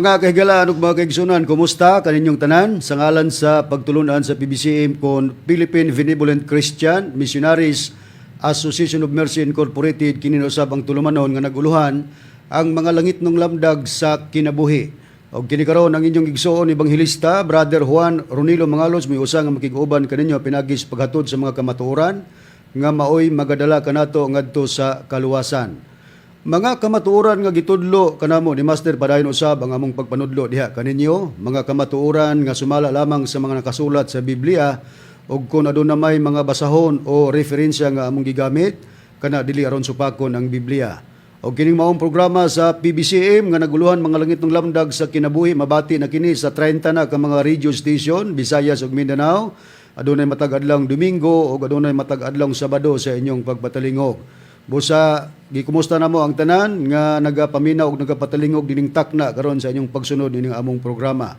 Mga kahigalaan ug mga kaigsunan, kumusta kaninyong tanan? Sa ngalan sa pagtulunan sa PBCM kon Philippine Benevolent Christian Missionaries Association of Mercy Incorporated, kiniusab ang tulumanon nga naguluhan ang mga langit ng lamdag sa kinabuhi. Og kini karon ang inyong igsuon ebanghilista Brother Juan Ronilo Mangalos, may usa nga makig-uban kaninyo pinagis paghatod sa mga kamatuoran nga maoy magadala kanato ngadto sa kaluwasan. Mga kamatuoran nga gitudlo kanamo ni Master padayon usab ang among pagpanudlo diha kaninyo, mga kamatuoran nga sumala lamang sa mga nakasulat sa Biblia, ug kun aduna may mga basahon o referensya nga among gigamit kana dili aron supakon ang Biblia. Og kining maong programa sa PBCM nga naguluhan mga langit ng lamdag sa kinabuhi, mabati na kini sa 30 na ka mga radio station Visayas ug Mindanao. Adunay matag adlawng Domingo ug adunay matag adlawng Sabado sa inyong pagpatalingog. Busa, gikumusta na mo ang tanan nga nagapaminaw ug nagapatalingog dining takna karon sa inyong pagsunod dining among programa.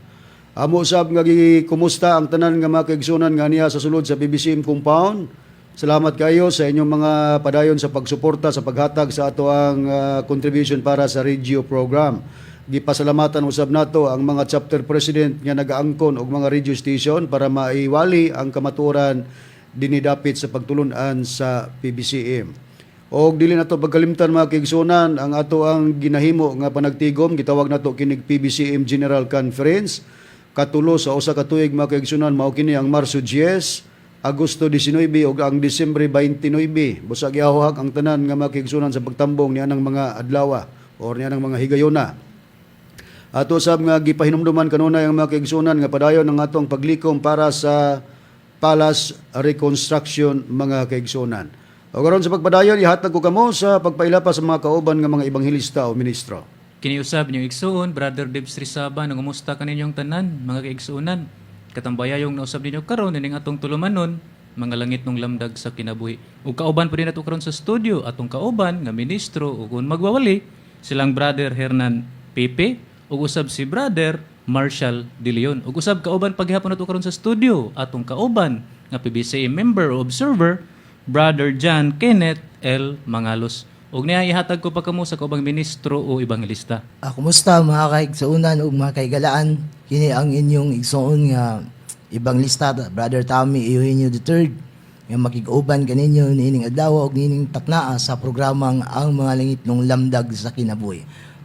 Amo usab nga gikumusta ang tanan nga mga kaigsunan nga niya sa sulod sa PBCM compound. Salamat kayo sa inyong mga padayon sa pagsuporta sa paghatag sa ato ang contribution para sa radio program. Gipasalamatan usab nato ang mga chapter president nga nagaangkon og mga radio station para maiwali ang kamatuoran dinidapit sa pagtulunan sa PBCM. Og dili nato pagkalimtan mga kaigsunan ang ato ang ginahimo nga panagtigom, gitawag nato kinig PBCM General Conference. Katulo sa usa ka tuig mga kaigsunan mao kini ang Marso 10, Agosto 19 ug ang Disyembre 29. Busa giahuhag ang tanan nga mga kaigsunan sa pagtambong nianang mga adlaw or nianang mga higayuna. Ato sab nga gipahinumduman kanunay ang mga kaigsunan nga padayon ang atong paglikom para sa Palace Reconstruction mga kaigsunan. O karon sa pagpadayon, ihatag ko kamo sa pagpailapa sa mga kauban nga mga ebanghilista o ministro. Kiniusab niyo igsuon, Brother Debs Rizaba, nangumusta kaninyong tanan, mga kaigsuunan. Katambayayong nausab ninyo karon ining atong tulumanon, mga langit ng lamdag sa kinabuhi. Ug kauban po din nato karon sa studio, atong kauban nga ministro, ug kung magwawali, silang Brother Hernan Pepe, ug usab si Brother Marshall De Leon. Ug usab kauban paghihapon nato karon sa studio, atong kauban nga PBCM member o observer, Brother John Kenneth L. Mangalos. Ug niya ihatag ko pa kamo sa kaubang ministro o ebanghilista. Kumusta mga kaigsuunan ug mga kaigalaan? Kini ang inyong igsuon nga ebanghilista Brother Tommy Eugenio III nga makig-uban kaninyo niining adlaw ug niining taknaa sa programang ang mga langit ng lamdag sa kinabuhi.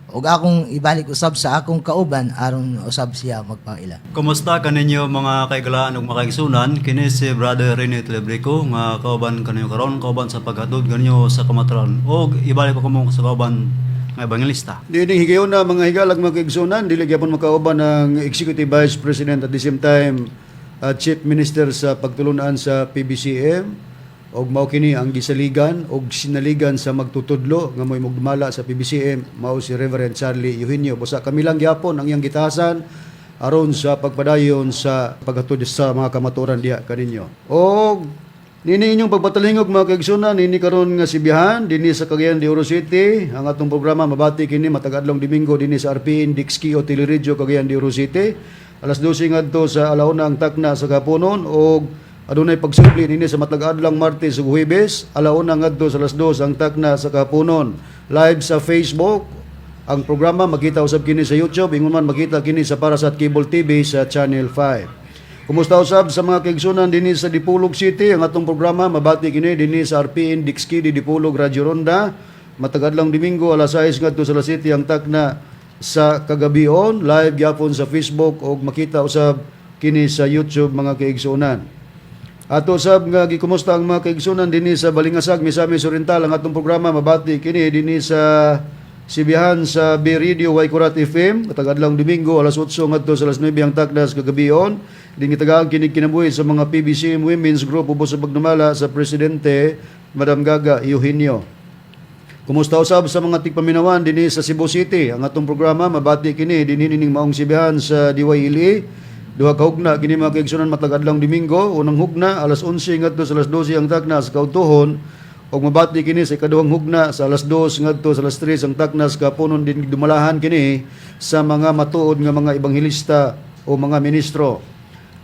Ug akong ibalik usab sa akong kauban aron usab siya magpaila. Kumusta kaninyo mga kaigalaan ug mga kaigsunan? Kini si Brother Rene Telebrico nga kauban kaninyo karon, kauban sa paghatod kanyo sa kamatuoran. Og ibalik ko kamo sa kauban nga ebanghilista. Dining higayon na mga higalag mga kaigsunan, dili gyapon makauban ng Executive Vice President at the same time Chief Minister sa pagtulunan sa PBCM. Og mao kini ang gisaligan og sinaligan sa magtutudlo nga mo'y magdumala sa PBCM, mao si Reverend Charlie Eugenio. Busa kami lang gyapon ang iyang gitahasan aron sa pagpadayon sa paghatod sa mga kamatuoran diha kaninyo. Og nini inyong pagpatalingog mga kaigsunan, nini karon nga sibihan dinhi sa Cagayan de Oro City. Ang atong programa mabati kini matag adlong Domingo dinhi sa RPN Dixki o Teleradyo Cagayan de Oro City. Alas 12 ngadto sa alauna ang takna sa kapunon og adunay pagsubli nini sa matag adlang Martes ug Huwebes, alauna ngadto sa alas 2 ang takna sa kapunon. Live sa Facebook ang programa, makita usab kini sa YouTube, ingon man makita kini sa Parasat Cable TV sa Channel 5. Kumusta usab sa mga kaigsunan dinhi sa Dipolog City, ang atong programa mabati kini dinhi sa RPN Dixki di Dipolog Radyo Ronda. Matag adlang Domingo alas 6 ngadto sa alas 7 ang takna sa kagabion, live gyapon sa Facebook og makita usab kini sa YouTube mga kaigsunan. Ato sab nga gikumusta ang mga kaigsunan dinhi sa Balingasag, Misamis Oriental, ang atong programa mabati kini dinhi sa sibihan sa B Radio Waikurat FM matag adlawng Domingo alas 8 ngadto sa alas 9 ang takdas kagabion. Dinhi tagaang kinig kinabuhi sa mga PBCM Women's Group ubos sa pagdumala sa presidente Madam Gaga Eugenio. Kumusta usab sa mga tigpaminawan dinhi sa Cebu City? Ang atong programa mabati kini dinhi ning maong sibihan sa DYLE. Duha ka hugna kini mga kaigsunan matag adlawng Domingo. Unang hugna alas 11 ngadto sa alas 12 ang taknas kautuhon. Og mabati kini sa ikaduhang hugna sa alas 2 ngadto sa alas 3 ang taknas kapunon din dumalahan kini sa mga matuod nga mga ebanghelista o mga ministro.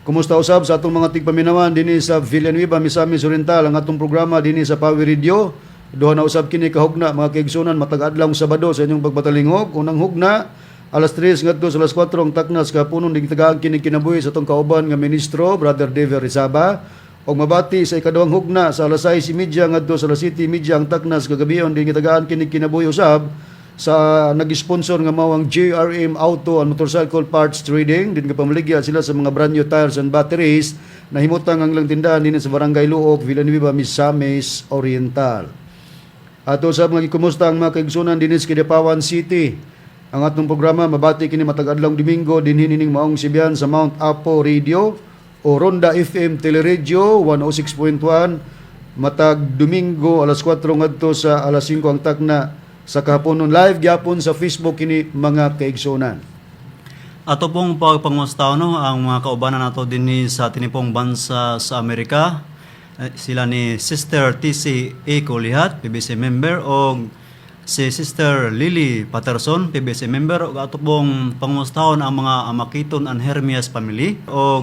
Kumusta usab sa atong mga tigpaminawan dinhi sa Villanueva, Misamis Oriental ang atong programa dinhi sa Power Radio. Duha na usab kini kahugna mga kaigsunan matag adlawng Sabado sa inyong pagpatalingog. Unang hugna alas 3 ngadto sa alas 4 ang taknas kapunon din tagaan kini kinabuhi sa atong kauban nga ministro Brother Dever Rizaba. Og mabati sa ikaduhang hugna sa alas 6:30 ngadto sa alas 7:30 ang taknas kagabion din gitagaan kini kinabuhi usab sa nag-sponsor nga mao ang JRM Auto and Motorcycle Parts Trading. Din kapamaligya sila sa mga brand new tires and batteries na himutang ang lang tindahan din sa Barangay Luok, Villanueva, Misamis Oriental. Ato sa mga kumusta ang mga kaigsunan dinhi sa Kidapawan City. Ang atong programa mabati kini matag adlawng Domingo dinhi ning maong sibihan sa Mount Apo Radio o Ronda FM Teleradio 106.1 matag Domingo alas 4 ngadto sa alas 5 ang takna sa kahaponon. Live gyapon sa Facebook kini mga kaigsunan. Ato pong pagpangustaw no ang mga kaubanan nato dinhi sa tinipong bansa sa Amerika. Sila ni Sister TC A. Kulihat, PBC member, o si Sister Lily Patterson, PBC member, o ato pong pangustahon ang mga Amakiton and Hermias family, o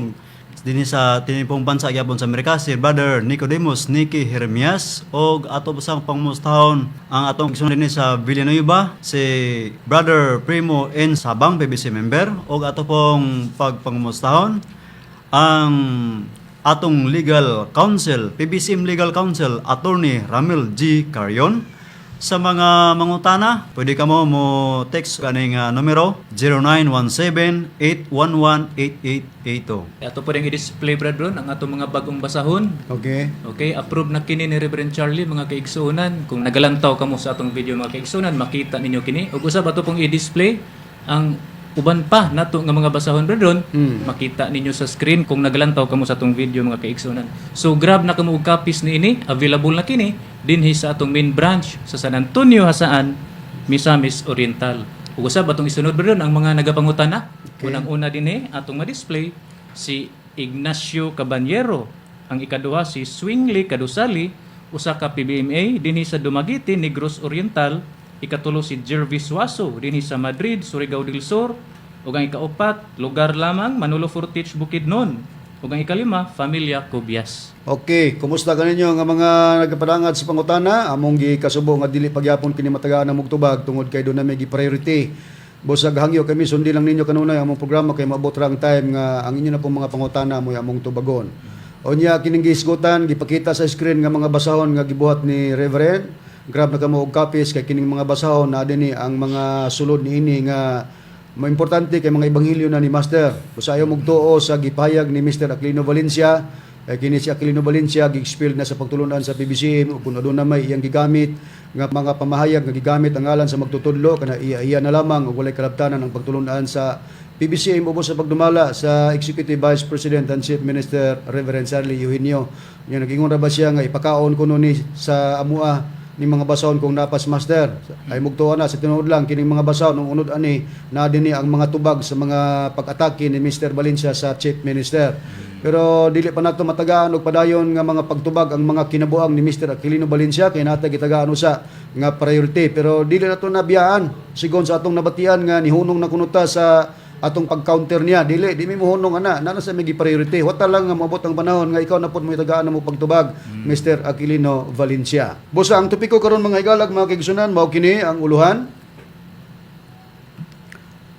dinhi sa tinipong bansa gyapon sa Amerika si Brother Nicodemus Nicky Hermias, o ato sang pangustahon ang atong igsoon dinhi sa Villanueva si Brother Primo N. Sabang, PBC member, o ato pong pagpangustahon ang atong legal counsel, PBCM Legal Counsel, Attorney Ramil G. Carion. Sa mga mangutana, pwede ka mo text kaning numero 0917-811-8882. Ato po rin i-display, Brad Ron, ang atong mga bagong basahon. Okay? Okay, approve na kini ni Reverend Charlie, mga kaigsunan. Kung nagalantaw ka mo sa atong video, mga kaigsunan, makita ninyo kini. Ug usab ato pong i-display ang uban pa nato nga mga basahon, Brad Ron. Makita ninyo sa screen kung nagalantaw ka mo sa atong video, mga kaigsunan. So grab na kamo og copies niini, available na kini dinhi sa atong main branch sa San Antonio, Hasaan, Misamis Oriental. Ug usab atong isunod, Brad Ron, ang mga nagapangutana. Unang-una dinhi atong ma-display si Ignacio Cabanyero, ang ikaduha si Swingly Kadusali, usa ka PBMA dinhi sa Dumaguete, Negros Oriental. Ikatulo si Jervis Waso dinhi sa Madrid, Surigao del Sur. Ug ang ikaapat, lugar lamang Manolo Fortich, Bukidnon. Ug ang ikalima, Familia Cubias. Okay, kumusta kaninyo nga mga nagapadangat sa pangutana? Among gikasubo nga dili pagyapon kini matagaan ang mugtubag tungod kay do na may gi-priority. Busag hangyo kami sundi lang ninyo kanunay among programa kay maabot ra ang time nga ang inyo na pong mga pangutana mo among tubagon. Unya kining gisgutan gipakita sa screen nga mga basahon nga gibuhat ni Reverend. Grab na kamo og copies kay kining mga basahon na dinhi ang mga sulod niini nga importante kay mga ebanghelyo na ni Master. Kung sayo mugtuo sa gipahayag ni Mr. Aquilino Valencia, kini si Aquilino Valencia gi-expel na sa pagtulunan sa PBCM ug kun aduna may iyang gigamit nga mga pamahayag nga gigamit ang ngalan sa magtutudlo kana iya na lamang ug walay kalabtanan ang pagtulunan sa PBCM ubos sa pagdumala sa Executive Vice President and Chief Minister Reverend Charlie Eugenio. Nga nagingon ra ba siya nga ipakaon kuno ni sa amua ni mga basahon kung napas Master ay mugtuon na sa tinuod lang kining mga basahon nung unod ani na dinhi ang mga tubag sa mga pag-atake ni Mr. Valencia sa Chief Minister. Pero dili pa nato matagaan og padayon nga mga pagtubag ang mga kinabuang ni Mr. Aquilino Valencia kay natay gitagaan usa nga priority, pero dili nato nabiyaan sigon sa atong nabatian nga nihunong na kunuta sa atong pag-counter niya. Di mi mohonong ana nana sa may priority. Wata lang nga maabot ang panahon nga ikaw na pud mo itagaan mo pagtubag, Mr. Aquilino Valencia. Busa ang topiko karon mga igalag mga kaigsunan mao kini ang uluhan.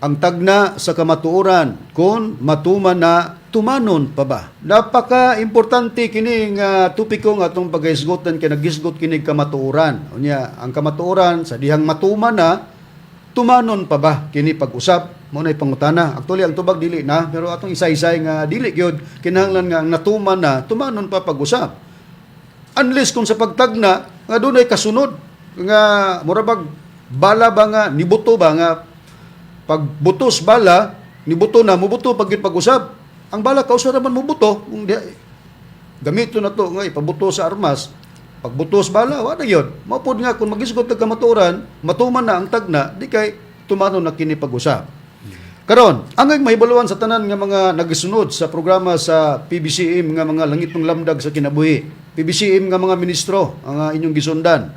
Ang tagna sa kamatuoran kun matuman na tumanon pa ba. Napaka-importante kini nga topiko nga atong paghisgotan kay nagisgot kini kamatuoran. Unya ang kamatuoran sa dihang matuman na tumanon pa ba kini pag-usap mo na pangutana. Actually ang tubag dili na pero atong isa-isay nga dili gyud kinahanglan nga ang natuman na tumanon pa pag-usap. Unless kung sa pagtagna nga dunay kasunod nga murabag bala ba nga nibuto ba nga pagbutos bala nibuto na mubuto pag pag-usap. Ang bala kausa ra man mubuto kung gamito na to nga ipabuto sa armas Pagbutos bala, wala yun. Mapod nga, kung mag-isgot ng kamaturan, matuman na ang tagna, di kay tumano na kini pag-usap. Karon, angay mahibaluan sa tanan nga mga nagasunod sa programa sa PBCM nga mga langit ng lamdag sa kinabuhi. PBCM nga mga ministro ang inyong gisundan.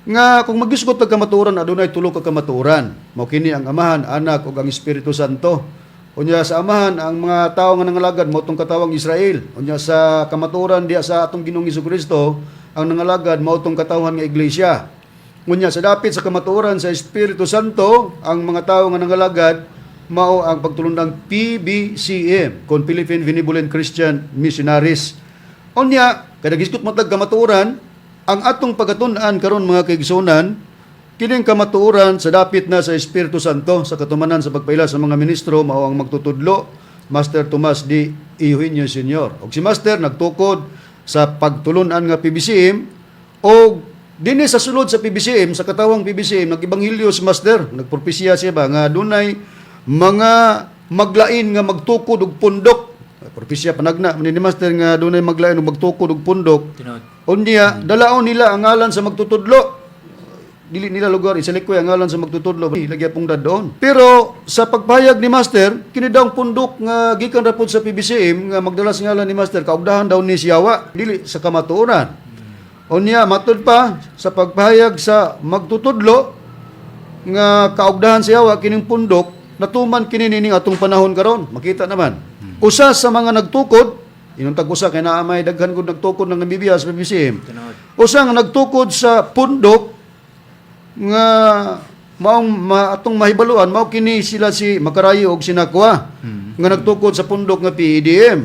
Nga kung mag-isgot ng kamaturan, adunay tulo ka kamaturan. Mao kini ang Amahan, Anak ug ang Espiritu Santo. Unya sa Amahan, ang mga tao nga nangalagad mao tong katawang Israel. Unya sa kamaturan diya sa atong Ginoong Hesukristo, ang nangalagad mao tong katawhan nga iglesia. Unya sa dapit sa kamaturan sa Espiritu Santo, ang mga tao nga nangalagad mao ang pagtulundang PBCM, kon Philippine Benevolent Christian Missionaries. Unya kada gisgot mo tag kamaturan, ang atong pagatunan karon mga kaigsunan, kining kamatuoran sa dapit na sa Espiritu Santo sa katumanan sa pagpaila sa mga ministro mao ang magtutudlo Master Tomas D. Eugenio Sr. Og si Master nagtukod sa pagtulunan nga PBCM o dinhi sa sulod sa PBCM sa katawang PBCM nag-ebanghelyo si Master, nagpropesya siya ba nga dunay mga maglain nga magtukod og pundok. Propesya panagna ni Master nga dunay maglain og magtukod og pundok. Tinuod. Unya, dalaon nila ang ngalan sa magtutudlo. Dili nila lugar, isalikoy ang ngalan sa magtutudlo. Lagya pong dadoon. Pero sa pagpahayag ni Master, kini daw ang pundok nga gikan ra pod sa PBCM nga magdala sa ngalan ni Master, kaugdahan daw ni Siyawa, dili sa kamatuoran. Unya, matud pa sa pagpahayag sa magtutudlo nga kaugdahan sa Siyawa kining pundok, natuman kini nining atong panahon karon. Makita naman. Usa sa mga nagtukod, inong tag-usa kay naa may daghan gud nagtukod ng Bibliya sa PBCM. Tinuod. Usa nga nagtukod sa pundok nga maong atong mahibaluan mao kini sila si Makarayo og Sinakwa nga nagtukod sa pundok nga PEDM.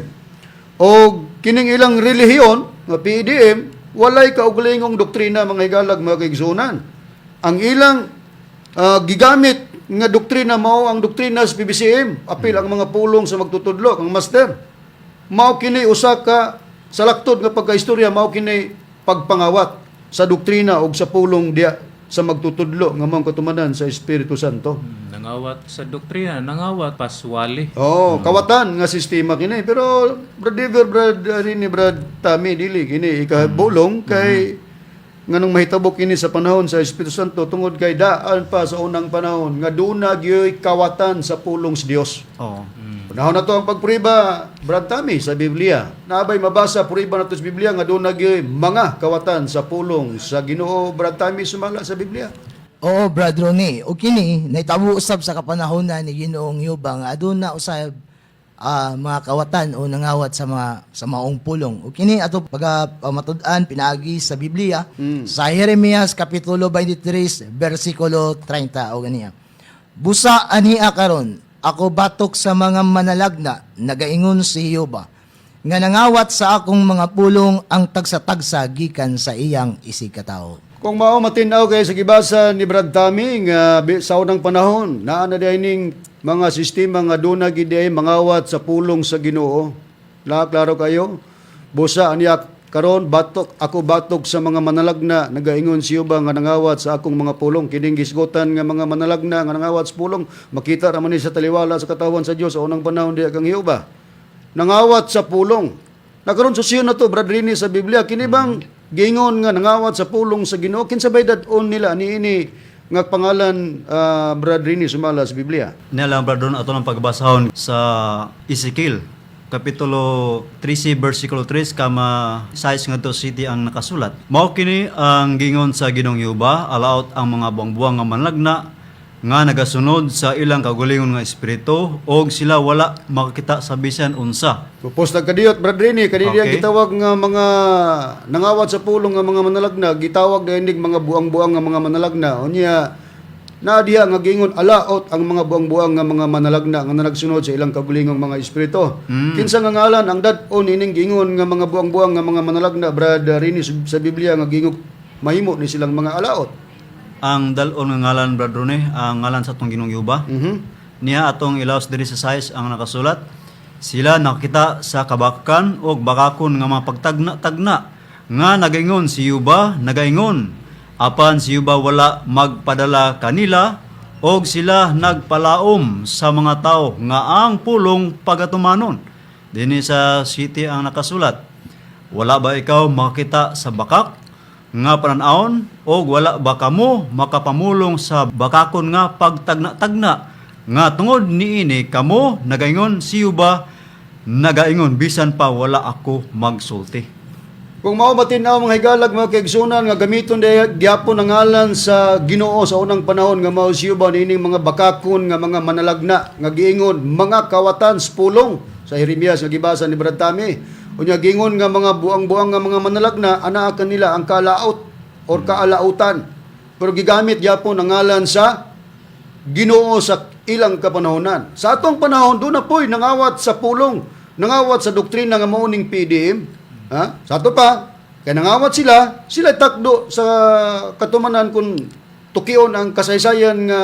Og kining ilang relihiyon nga PEDM walay kaugalingong doktrina mga higalag mga kaigsunan. Ang ilang gigamit nga doktrina mao ang doktrina sa PBCM, apil ang mga pulong sa magtutudlo ang Master. Mao kini usa ka sa laktod nga pagkaistorya mao kini pagpangawat sa doktrina og sa pulong diya sa magtutudlo nga mao katumanan sa Espiritu Santo. Nangawat sa doktrina, nangawat paswali. Kawatan nga sistema kini pero Brad Dever, Brad Tami dili kini ikabulong kay nganong mahitabok kini sa panahon sa Espiritu Santo tungod kay daan pa sa unang panahon nga duna gyoy kawatan sa pulong sa Dios. Oo. Panahon na to ang pagpuriba, Brad Tami, sa Biblia. Naabay mabasa, puriba na to sa Biblia, nga doon mga kawatan sa pulong sa Ginoo, Brad Tami, sumala sa Biblia. Oo, Brad Ronnie. O kini, naitabo usab sa kapanahonan ni Ginoong Yuba nga aduna usab mga kawatan o nangawat sa maong pulong. O kini ato pagamatud-an pinaagi sa Biblia sa Jeremias kapitulo 23 bersikulo 30 o ganiya. Busa aniya karon ako batok sa mga manalagna, nagaingon si Jehovah, nga nangawat sa akong mga pulong ang tagsa-tagsa gikan sa iyang isikataw. Kung mao matinaw kay sa gibasa ni Brad Tami nga sa unang panahon, naa na dining mga sistema nga duna gid ay mangawat sa pulong sa Ginoo. Klaro kayo? Busa aniya karon ako batok sa mga manalagna, nagaingon si Jehovah nga nangawat sa akong mga pulong. Kining gisgotan nga mga manalagna nga nangawat sa pulong, makita ra man ni sa taliwala sa katawan sa Dios sa unang panahon diya kang Jehovah. Nangawat sa pulong. Nakaron susyon na to Brad Rini sa Biblia, kini bang gingon nga nangawat sa pulong sa Ginoo kinsabay dad-on nila niini nga pangalan Brad Rini sumala sa Biblia. Nilang brad doon ato ng pagbasahon sa Ezekiel kapitulo 13 versikulo 3 kama size nga to city ang nakasulat. Mao kini ang gingon sa Ginoong Yuba, alaot ang mga buang-buang nga manlagna nga nagasunod sa ilang kagulingon nga espiritu og sila wala makakita sa bisan unsa. Pupos nagkadiyot Brad Rini, kanina Okay. gitawag nga mga nangawat sa pulong nga mga manalagna, gitawag dinig mga buang-buang nga mga manalagna. Unya na diha nga gingon alaot ang mga buang-buang nga mga manalagna nga nagsunod sa ilang kagulingong mga espiritu. Kinsa nga ngalan ang dad-on ining gingon nga mga buang-buang nga mga manalagna Brad Rini sa Biblia nga gingog mahimo ni silang mga alaot. Ang dalon nga ngalan brad Rone, ang ngalan sa atong Ginoong Yuba. Niya atong ilaos diri sa size ang nakasulat. Sila nakita sa kabakan o bakakon nga mga pagtagna-tagna nga nagaingon si Yuba, nagaingon. Apan si Yuba wala magpadala kanila og sila nagpalaom sa mga tao nga ang pulong pagatumanon. Dinhi sa city ang nakasulat. Wala ba ikaw makita sa bakak nga pananaon o wala ba kamo makapamulong sa bakakon nga pagtagna-tagna nga tungod niini kamo nagaingon siyo ba nagaingon bisan pa wala ako magsulti. Kung mao matinaw mga higalag mga kaigsunan nga gamiton gyapon ang ngalan sa Ginoo sa unang panahon nga mao siyo ba niining mga bakakon nga mga manalagna nga giingon mga kawatan sa pulong sa Jeremias nga gibasa ni Brad Tami. Unya gingon nga mga buang-buang nga mga manalagna anaa kanila ang kalaot or kaalautan. Pero gigamit gyapon ang ngalan sa Ginoo sa ilang kapanahonan. Sa atong panahon do na poy nangawat sa pulong, nangawat sa doktrina nga mauning PDM. Ha? Sa ato pa, kaya nangawat sila takdo sa katumanan kung tukion ang kasaysayan nga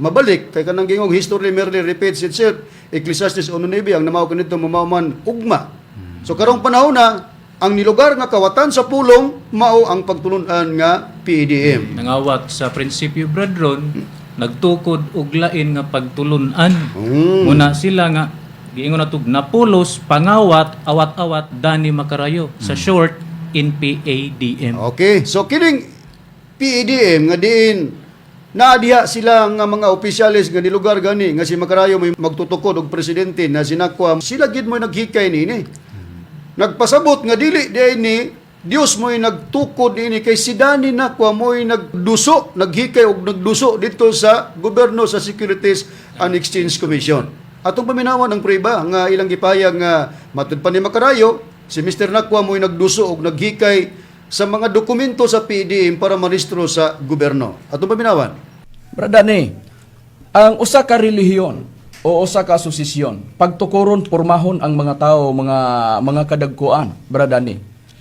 mabalik, kaya kanang gingog history merely repeats itself, Ecclesiastes 1:9, ang namaw kanito mamaman ugma. So karong panahon na, ang nilugar nga kawatan sa pulong, mao ang pagtulunan nga PDM. Nangawat sa prinsipyo bradron, nagtukod og lain nga pagtulunan. Muna sila nga giingon natug napulos pangawat awat-awat dani makarayo sa short in PADM. Okay, so kining PDM nga diin naadiha sila nga mga opisyalis nga nilugar gani nga si Macarayo may magtutukod og presidente na sinakwa sila gid mo naghikay nini. Nagpasabot nga dili di ni Dios mo'y nagtukod ini kay si Dani Nakwa mo'y nagduso, naghikay og nagduso dito sa gobyerno sa Securities and Exchange Commission. Atong paminawan ang preba nga ilang gipayag nga matud pa ni Macarayo, si Mr. Nakwa mo'y nagduso og naghikay sa mga dokumento sa PDM para marehistro sa gobyerno. Atong paminawan. Bradani, ang usa ka relihiyon o usa ka asosasyon, pagtukuron pormahon ang mga tao, mga kadagkuan, Bradani.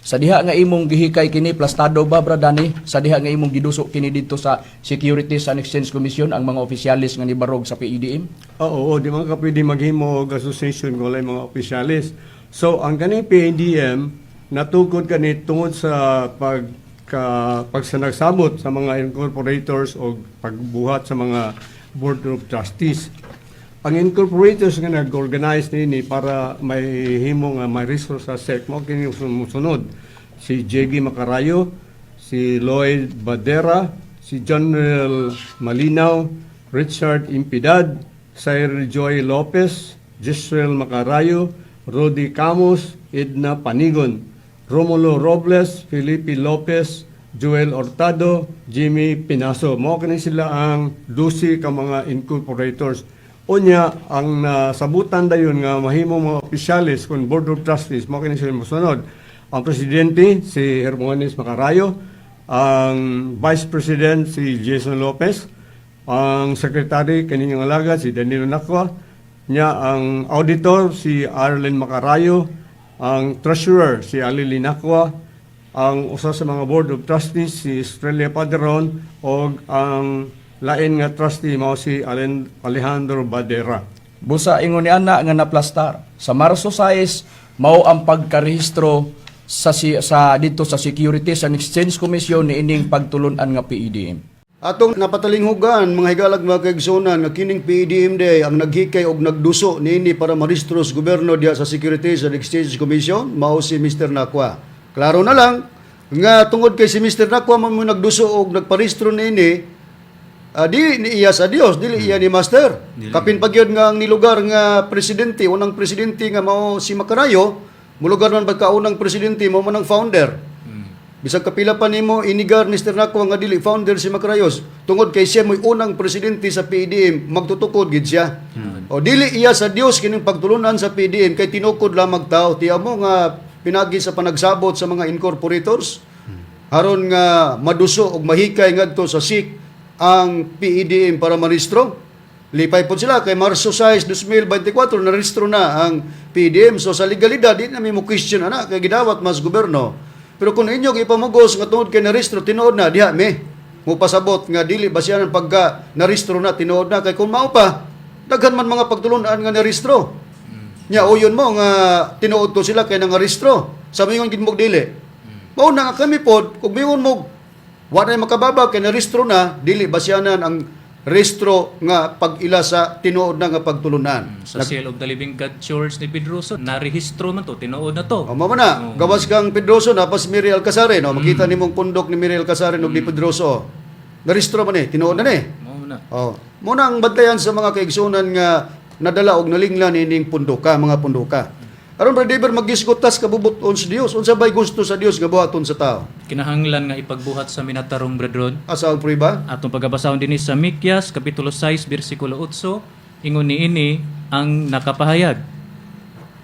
Sa diha nga imong gihikay kini plastado ba Bradani? Sa diha nga imong giduso kini dito sa Securities and Exchange Commission ang mga opisyalis nga nibarog sa PDM? Oo, di man ka pwede maghimo og association ng walay mga opisyalis. So, ang kaning PDM, natukod kani tungod sa pagsanagsabot sa mga incorporators o pagbuhat sa mga Board of Trustees. Ang incorporators nga nag-organize nini para may himo nga may resource sa SEC mo kini sunod si J.G. Macarayo, si Lloyd Badera, si General Malinaw, Richard Impidad, Sir Joy Lopez, Jesrel Macarayo, Rodi Camus, Edna Panigon, Romulo Robles, Felipe Lopez, Joel Hurtado, Jimmy Pinaso. Mao kini sila ang 12 ka mga incorporators. Unya, ang nasabutan dayon nga mahimong mga opisyalis kung Board of Trustees, mao kini sila mosunod. Ang presidente, si Hermones Macarayo, ang vice president, si Jason Lopez, ang secretary, kaninyang alaga, si Danilo Nakwa, niya ang auditor, si Arlen Macarayo, ang treasurer, si Alili Nakwa, ang usa sa mga Board of Trustees, si Estrella Padron, o ang lain nga trustee mao si Alejandro Badera. Busa ingon ni ana nga naplastar. Sa Marso 6 mao ang pagkarehistro sa dito sa Securities and Exchange Commission ni ining pagtulunan nga PDM. Atong napatalinghugan mga higalag mga kaigsunan nga kining PDM day ang naghikay og nagduso niini para marehistro sa gobyerno diha sa Securities and Exchange Commission mao si Mr. Nakwa. Klaro na lang nga tungod kay si Mr. Nakwa mo nagduso og nagparehistro niini di iya sa Dios, dili iya ni Master. Kapin pagyod nga ang nilugar nga presidente, unang presidente nga mao si Macarayo, mulugar man pagkaunang presidente mao man ang founder. Bisag kapila pa nimo inigar Mr. Nakwa nga dili founder si Macarayo, tungod kay siya mo'y unang presidente sa PDM, magtutukod gid siya. O dili iya sa Dios kining pagtulunan sa PDM kay tinukod lamang tao. Tiya mo nga pinagi sa panagsabot sa mga incorporators aron nga maduso og mahikay ngadto sa SIC ang PDM para marehistro. Lipay po sila kay Marso 6, 2024 narehistro na ang PDM. So sa legalidad di na mo question ana kay gidawat mas gobyerno. Pero kung inyo ipamugos nga tungod kay narehistro tinuod na diha me mo pasabot nga dili basihan pagka narehistro na tinuod na kay kung mao pa daghan man mga pagtulunan nga narehistro. Nya uyon mo nga tinuod to sila kay nangarehistro. Sa mingon gid mo dili. Mao na nga kami pod kung mingon mo wala makababa kay narehistro na dili basyanan ang rehistro nga pag-ila sa tinuod na nga pagtulunan. Sa Seal of the Living God Church ni Pedroso, narehistro man to, tinuod na to. O mao na, gawas kang Pedroso na pas Miri Alcasarin, no? Makita nimong pundok ni Miri Alcasarin ug ni Pedroso. Narehistro man tinuod na ni. Mao na. Oh, muna ang bantayan sa mga kaigsunan nga nadala og nalinglan ining pundoka, mga pundoka. Aron Brother David magisgotas kabubuton sa Dios, unsa bay gusto sa Dios nga buhaton sa tao? Kinahanglan nga ipagbuhat sa minatarong brethren. Asa ang priba? Atong pagabasahon dinhi sa Mikyas kapitulo 6 bersikulo 8, ingon niini ang nakapahayag.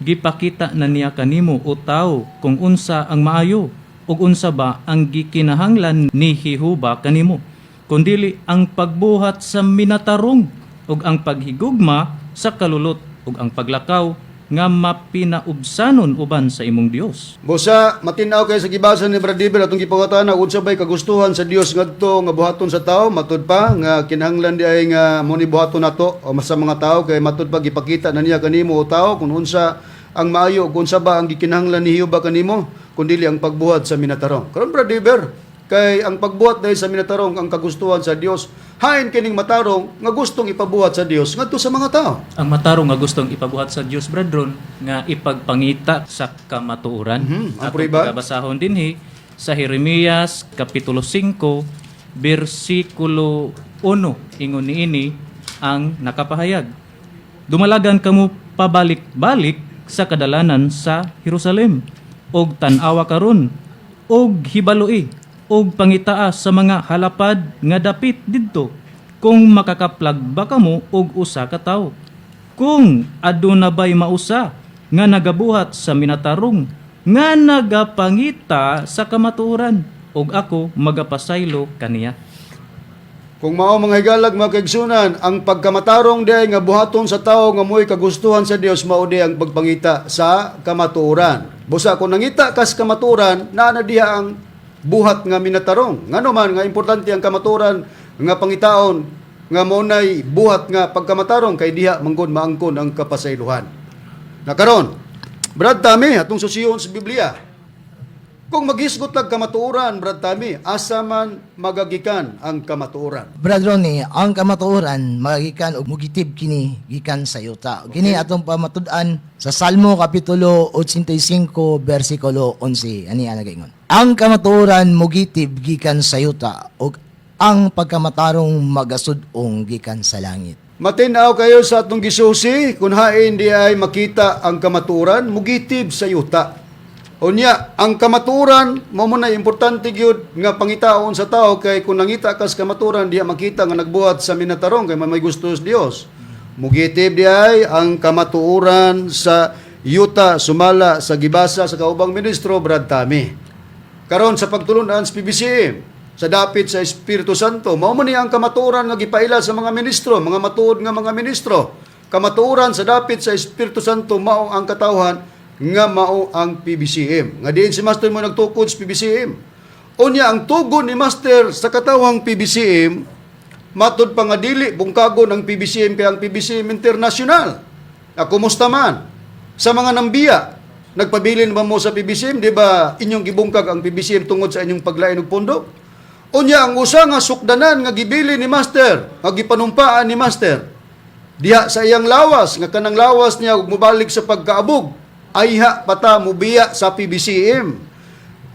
Gipakita na niya kanimo o tao kung unsa ang maayo ug unsa ba ang gikinahanglan ni Jehova kanimo. Kundili ang pagbuhat sa minatarong ug ang paghigugma sa kalulot ug ang paglakaw nga mapinaubsanon uban sa imong Dios. Busa matinaw kay sa gibasa ni Brother David atong gipangutana unsa bay kagustuhan sa Dios ngadto nga buhaton sa tao, matud pa nga kinahanglan di ay nga mo ni buhaton nato o sa mga tao kay matud pa gipakita na niya kanimo o tao kung unsa ang maayo ug unsa ba ang gikinahanglan ni Jehova kanimo kundili ang pagbuhat sa minatarong. Karon Brother David, kay ang pagbuhat dahil sa minatarong ang kagustuhan sa Dios, hain kining matarong nga gustong ipabuhat sa Dios ngadto sa mga tao. Ang matarong nga gustong ipabuhat sa Dios brethren nga ipagpangita sa kamatuoran. Ang Atong priba? pagabasahon dinhi sa Jeremias kapitulo 5 bersikulo 1, ingon niini ang nakapahayag. Dumalagan kamo pabalik-balik sa kadalanan sa Jerusalem og tan-awa karon og hibaloi og pangitaas sa mga halapad nga dapit didto kung makakaplag ba kamo og usa ka tawo. Kung aduna bay mausa nga nagabuhat sa minatarong nga nagapangita sa kamatuoran og ako magapasaylo kaniya. Kung mao mga higalag mga kaigsunan, ang pagkamatarong di nga buhaton sa tao nga mo'y kagustuhan sa Dios mao di ang pagpangita sa kamatuoran. Busa kung nangita kas kamatuoran, naa na diha ang buhat nga minatarong. Ngano man nga importante ang kamatuoran nga pangitaon nga maunay buhat nga pagkamatarong kay diha manggod maangkon ang kapasaylohan. Nakaron, Brad Tami atong susiyon sa Biblia. Kung maghisgot lag kamatuoran, Brad Tami, asa man magagikan ang kamatuoran? Brad Ronnie, ang kamatuoran magikan og mugitib kini gikan sa yuta. Kini atong pamatud-an sa Salmo kapitulo 85 bersikulo 11. Ani ana gaingon. Ang kamatuoran mugitib gikan sa yuta ug ang pagkamatarong magasud-ong gikan sa langit. Matinaw kayo sa atong gisusi, kung hain di ay makita ang kamatuoran, mugitib sa yuta. Unya, ang kamatuoran, mo na importante gyud nga pangitaon sa tao kay kung nangita kas kamatuoran diha makita nga nagbuhat sa minatarong kay may gusto sa Dios. Mugitib di ay ang kamatuoran sa yuta sumala sa gibasa sa kaubang ministro Brad Tami. Karon sa pagtulunan sa PBCM, sa dapit sa Espiritu Santo, mao man ni ang kamatuoran nga gipaila sa mga ministro, mga matuod nga mga ministro. Kamatuoran sa dapit sa Espiritu Santo mao ang katawhan nga mao ang PBCM. Nga diin si Master mo nagtukod sa PBCM. Unya ang tugon ni Master sa katawhang PBCM, matud pa nga dili bungkagon ang PBCM kay ang PBCM international. Kumusta man sa mga nambiya, nagpabilin ba mo sa PBCM, di ba inyong gibungkag ang PBCM tungod sa inyong paglain og pundok? Unya ang usa nga sukdanan nga gibili ni Master, nga gipanumpaan ni Master, diha sa iyang lawas, nga kanang lawas niya ug mobalik sa pagkaabog, ayha pata mubiya sa PBCM.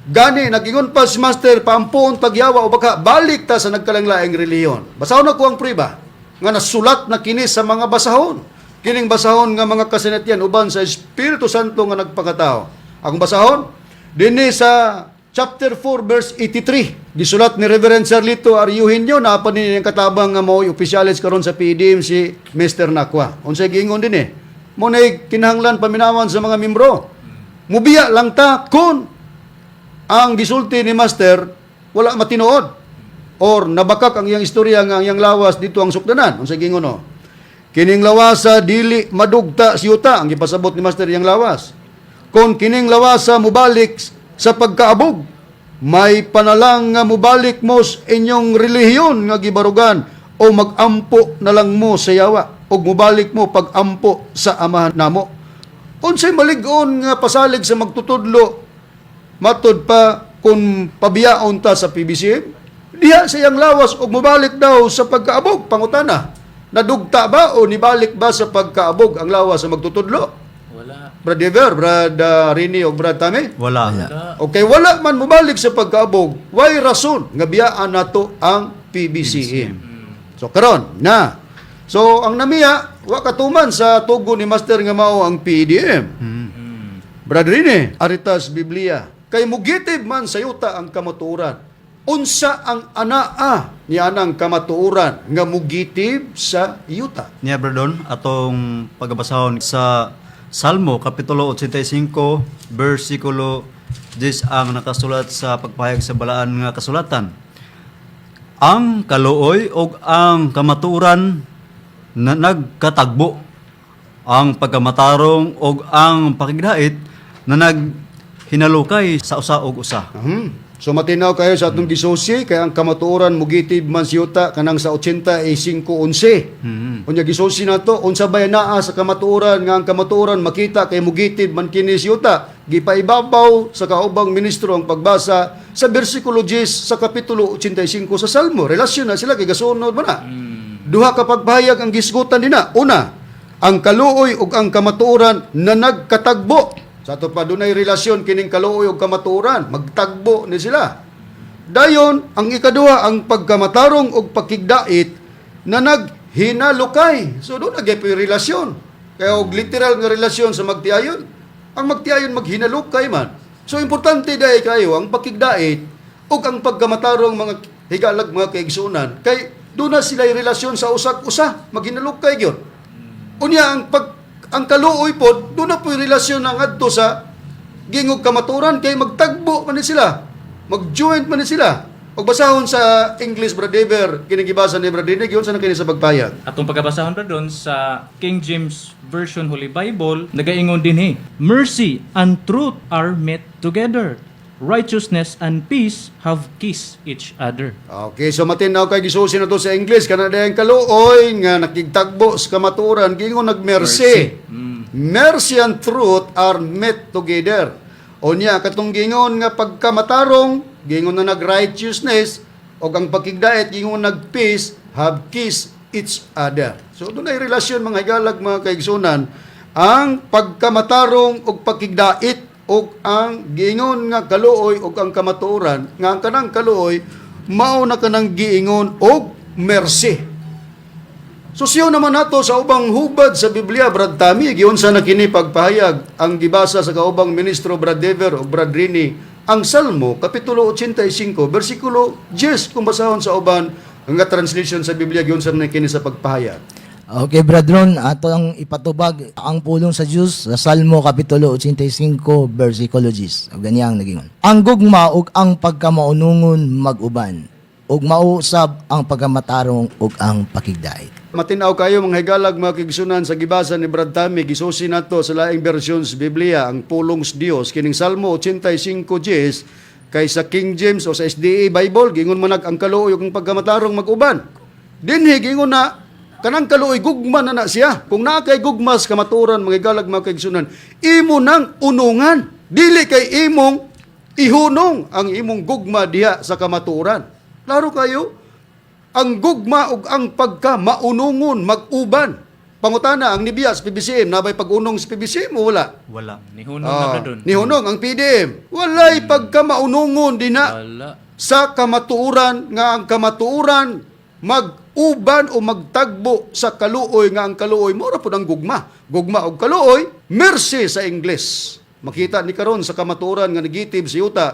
Gani, nagingon pa si Master, paampuon tagyawa o baka balik ta sa nagkalanglaing reliyon. Basahon na ko ang priba, nga nasulat na kini sa mga basahon. Kining basahon nga mga kasinatian uban sa Espiritu Santo nga nagpakatao. Ang basahon, dinhi sa chapter 4 verse 83. Gisulat ni Reverend Sarlito R. Eugenio, naapan ni ang katabang nga mao'y opisyalis karon sa PDM si Mr. Nakwa. Unsay giingon din Munay kinahanglan paminawan sa mga membro. Mubiya lang ta kung ang gisulti ni Master wala matinuod or nabakak ang iyang istorya nga ang iyang lawas dito ang sukdanan. Unsay giingon no? Kining lawasa dili madugta siyuta ang gipasabot ni Master iyang lawas. Kung kining lawasa mubalik sa pagkaabog, may panalang nga mubalik mo sa inyong relihiyon nga gibarugan o magampo na lang mo sa yawa o mubalik mo pag-ampo sa amahan namo. Unsay malig-on nga pasalig sa magtutudlo, matud pa kung pabiyaon ta sa PBCM, Diha siyang lawas o mubalik daw sa pagkaabog. Pangutana, nadugta ba o nibalik ba sa pagkaabog ang lawas sa magtutudlo? Wala. Brad Dever, Brad Rini o Brad Tami? Wala. Okay, wala man mubalik sa pagkaabog. Why rason nga biyaan nato ang PBCM? So karon na. So ang namiya wa katuman sa tugo ni Master nga mao ang PDM. Brad Rini, aritas Biblia. Kay mugitib man sa yuta ang kamatuoran. Unsa ang anaa ni anang kamatuoran nga mugitib sa yuta? Niya Bradon, atong pagbasahon sa Salmo Kapitulo 85, versikulo 10 ang nakasulat sa pagpahayag sa balaan nga kasulatan. Ang kaluoy o ang kamaturan na nagkatagbo, ang pagkamatarong o ang pakigdait na naghinalukay sa usa og usa. So matinaw kayo sa atong gisusi kay ang kamatuoran mugitib man sa yuta kanang sa 85:11. Unya gisusi nato unsa bay naa sa kamatuoran nga ang kamatuoran makita kay mugitib man kini sa yuta. Gipaibabaw sa kaubang ministro ang pagbasa sa bersikulo 10 sa kapitulo 85 sa Salmo. Relasyon na sila kay gasunod man na. Duha ka pagpahayag ang gisgutan dina. Una, ang kaluoy ug ang kamatuoran na nagkatagbo. Sa ato pa dunay relasyon kining kaluoy ug kamatuoran, magtagbo ni sila. Dayon, ang ikaduha ang pagkamatarong ug pakigdait na naghinalukay. So doon nagyay relasyon. Kaya og literal nga relasyon sa magtiayon, ang magtiayon maghinalukay man. So importante dai kayo ang pakigdait ug ang pagkamatarong mga higalag mga kaigsunan kay doon na sila relasyon sa usak-usa, maghinalukay gyud. Unya ang kaluoy pod, doon na po yung relasyon ng adto sa gingog kamaturan kay magtagbo man ni sila. Mag-joint man ni sila. Pagbasahon sa English, Brad Dever, kinigibasa ni Brad Dever, yun sa kini sa pagpayag. Atong pagkabasahon pa doon sa King James Version Holy Bible, nagaingon din mercy and truth are met together. Righteousness and peace have kissed each other. Okay, so matinaw kay gisusin na to sa English, kanadayang kaluoy nga nakigtagbo sa kamaturan, gingon nagmercy. Mercy and truth are met together. O niya, katong gingon nga pagkamatarong, gingon na nag-righteousness, o ang pakigdait, gingon nag-peace, have kissed each other. So, doon ay relasyon mga higalag, mga kaigsunan, ang pagkamatarong o pakigdait, o ang giingon nga kaluoy, o ang kamatuoran, nga ang kanang kaluoy, mao na kanang giingon, o mercy. So siyo naman nato sa ubang hubad sa Biblia, Brad Tami, giunsa na kini pagpahayag ang gibasa sa kaubang ministro Brad Dever o Brad Rini, ang Salmo, Kapitulo 85, versikulo 10, kung basahon sa uban, ang translation sa Biblia, giunsa na kini sa pagpahayag. Okay, Bradron, ato ang ipatubag ang pulong sa Diyos sa Salmo Kapitulo 85, versikulo 10. O ganyan nagingon. Ang gugma ug ang pagkamaunungon mag-uban, ug mausab ang pagkamatarong ug ang pakigdait. Matinaw kayo mga higalag, mga kigsunan sa gibasa ni Brad Tami, gisusi nato sa laing version sa Biblia, ang pulong sa Dios, kining Salmo 85:10, kay sa King James o sa SDA Bible, gingon manag ang kaluoy ug ang pagkamatarong mag-uban. Dinhi gingon na kanang kaluoy gugma na siya. Kung naa kay gugmas kamaturan mga higalag, mga kigsunan, imo nang unungan, dili kay imong ihunong ang imong gugma diha sa kamaturan. Klaro kayo, ang gugma ug ang pagka-maunungon, mag-uban. Pangutana, ang nibiyas, PBCM, nabay pag-unong sa PBCM o wala? Wala. Nihunong na ba doon? Nihunong, ang PDM. Walay pagka-maunungon din na Wala. sa kamatuuran, nga ang kamatuuran mag-uban o magtagbo sa kaluoy, nga ang kaluoy, mura po ng gugma. Gugma o kaluoy, mercy sa Ingles. Makita ni karon sa kamatuuran nga negitib sa yuta,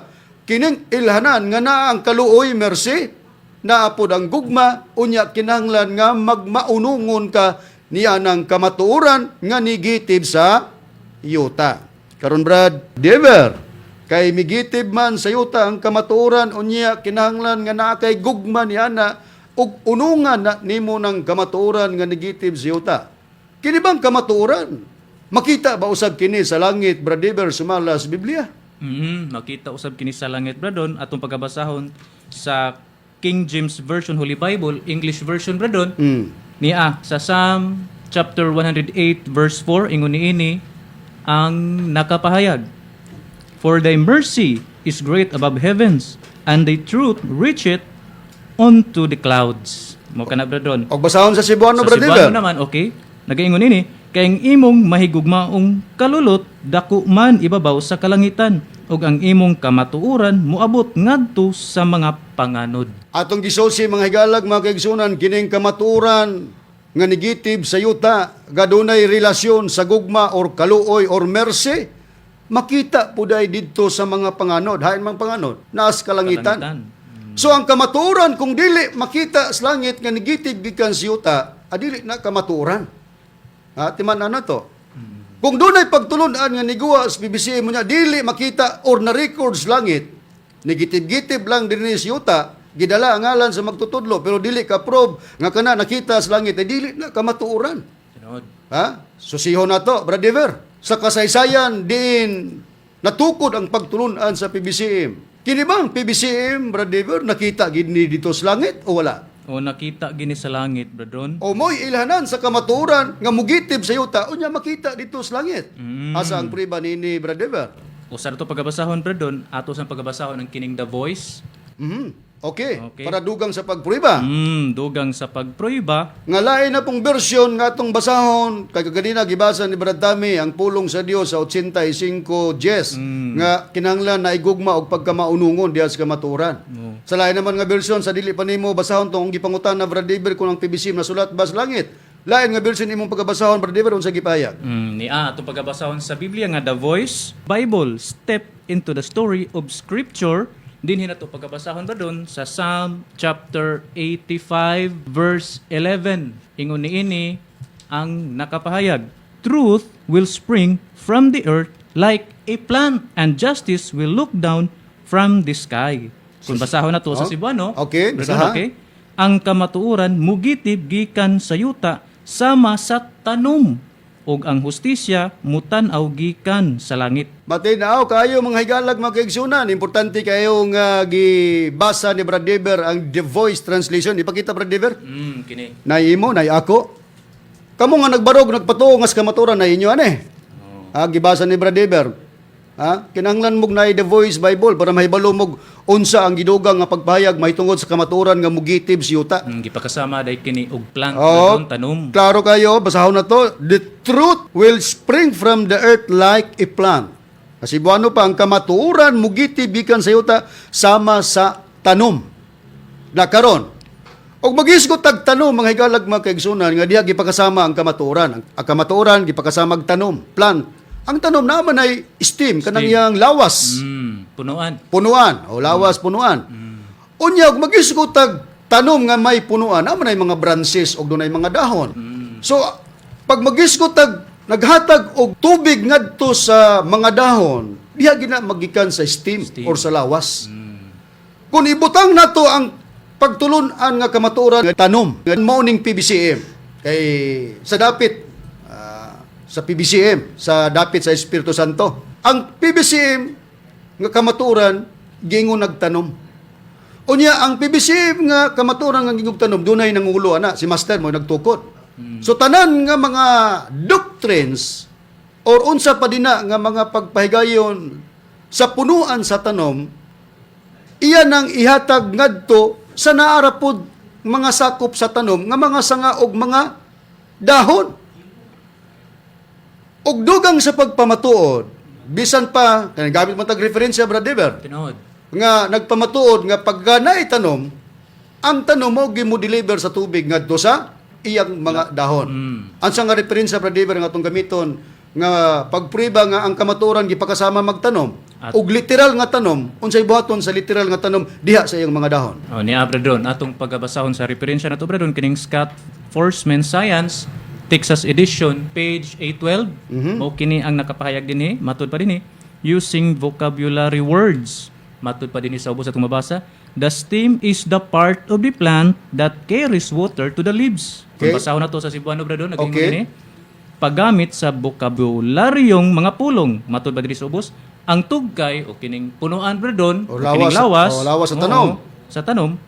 kining ilhanan nga naa ang kaluoy, mercy, naapod ang gugma, unya kinahanglan nga magmaunungon ka niya ng kamatuoran nga negitib sa yuta. Karon Brad Dever, kay migitib man sa yuta ang kamatuoran, unya kinahanglan nga naa kay gugma niya na ug unungan na nimo ng kamatuoran nga negitib sa yuta. Kini bang kamatuoran? Makita ba usab kini sa langit, Brad Dever, sumala sa Biblia? Makita usab kini sa langit bradon atong pagkabasahon sa King James Version Holy Bible, English version bradon. Niya sa Psalm chapter 108 verse 4 ingon niini ang nakapahayag. For thy mercy is great above heavens, and thy truth reacheth onto the clouds. Mo kana brethren. Og basahon sa Cebuano, Sa Brother Cebuano Diver. naman, okay. Nagaingon ini, kay ang imong mahigugmaong kalulot dako man ibabaw sa kalangitan ug ang imong kamatuoran moabot ngadto sa mga panganod. Atong gisosi mga higalag, mga kaigsunan, kining kamaturan nga negative sa yuta, gadunay relasyon sa gugma or kaluoy or mercy, makita po dahil dito sa mga panganod. Hain mga panganod, naas kalangitan. So ang kamaturan, kung dili makita sa langit nga negative gikan sa yuta, adili na kamaturan. Timan na to. Kung doon ay pagtulunan nga niguwa sa PBCA mo niya, dili makita or na-record sa langit, negative-gitib lang din sa yuta, gidala ang ngalan sa magtutudlo, pero dili ka-prove nga kana nakita sa langit, ay dili na kamatuuran. Tinod. Susiho na to, Brad Diver. Sa kasaysayan, din natukod ang pagtulunan sa PBCM. Kini bang PBCM, Brad Diver, nakita gini dito sa langit o wala? O nakita gini sa langit, brethren. O mo'y ilhanan sa kamaturan nga mugitib sa yuta, o niya makita dito sa langit. Asa ang priba ni Brad Diver? Usa to pagabasahon, brethren, ato sa pagabasahon ang kining The Voice. Okay. Okay. Para dugang sa pagpriba. Dugang sa pagproyba. Nga lain na pong bersyon nga atong basahon, kay kaganina gibasa ni Brad Tami ang pulong sa Dios sa 85 Jes nga kinahanglan na igugma og pagkamaunungon diha sa kamaturan. Sa lain naman nga bersyon sa dili pa nimo basahon tong gipangutan na Brad Diver kung ang PBC nasulat ba sa langit. Lain nga bersyon imong pagkabasahon Brad Diver unsa gipahayag? Atong pagabasahon sa Biblia nga The Voice, Bible, step into the story of Scripture. Dinhi na to pagkabasahon ba doon sa Psalm chapter 85 verse 11. Ingon niini ang nakapahayag, truth will spring from the earth like a plant and justice will look down from the sky. Kung basahon na to sa Cebuano, Okay, brethren, basaha. okay? Ang kamatuoran mugitib gikan sa yuta sama sa tanom ug ang hustisya mutan-aw gikan sa langit. Matinaaw kayo mga higalag mga kaigsunan. Importante kayo nga gibasa ni Brad Diver ang The Voice translation. Ipakita Brad Diver. Kini. Nay imo, nay ako. Kamo nga nagbarog, nagpatuo nga sa kamaturan na inyo ane. Gibasa ni Brad Diver. Kinahanglan mog na The Voice Bible para mahibalo mog unsa ang gidugang nga pagpahayag mahitungod sa kamaturan nga mugitib si yuta. Gipakasama day kini og plant Oh, na tanom. klaro kayo, basahon na to. The truth will spring from the earth like a plant. Kasi buano pa, ang kamaturan mugitib gikan sa yuta sama sa tanom. Na karon. Og magisgot tag tanom mga higalag mga kaigsunan nga diha gipakasama ang kamaturan. Ang kamaturan gipakasama ang tanom, plant. Ang tanom naman ay steam, kanang yang lawas. Punuan. Punuan o lawas punuan. Unya og magisgot tag tanom nga may punuan, naman ay mga branches og dunay mga dahon. So pag magisgot tag naghatag og tubig ngadto sa mga dahon, diha gina magikan sa steam or sa lawas. Kung ibutang nato ang pagtulunan nga kamatuoran nga tanom, nga mao ning PBCM kay sa dapit sa PBCM, sa dapit sa Espiritu Santo. Ang PBCM nga kamaturan gingon nagtanom. Unya ang PBCM nga kamaturan nga gingon tanom dunay nangulo ana si master mo nagtukod. So tanan nga mga doctrines or unsa pa dina nga mga pagpahigayon sa punuan sa tanom, iyan ang ihatag ngadto sa naarapod mga sakop sa tanom nga mga sanga og mga dahon. Og dugang sa pagpamatuod, bisan pa, kaya gamit mo tag referensya, Brad Diver, Tinod. nga nagpamatuod nga pagka naitanom, ang tanom mo gimo-deliver sa tubig ngadto sa iyang mga dahon. Ansa nga referensya, Brad Diver, nga itong gamiton, nga pagpriba nga ang kamaturan gipakasama magtanom, og literal nga tanom, unsay buhaton sa literal nga tanom diha sa iyang mga dahon. Ni Abradon, atong pagabasahon sa referensya na to, Abradon, kining Scott Forsman Science, Texas edition, page 812. Mao kini ang nakapahayag dinhi, matud pa dinhi, using vocabulary words. Matud pa dinhi sa ubos atong mabasa. The stem is the part of the plant that carries water to the leaves. Okay. Kung basahon na to sa Cebuano, Abradon, naging Okay. dinhi. Paggamit sa bokabularyong mga pulong, matud pa dinhi sa ubos, ang tugkay o kining punuan, Abradon, O kining lawas, lawas sa tanom. sa tanom,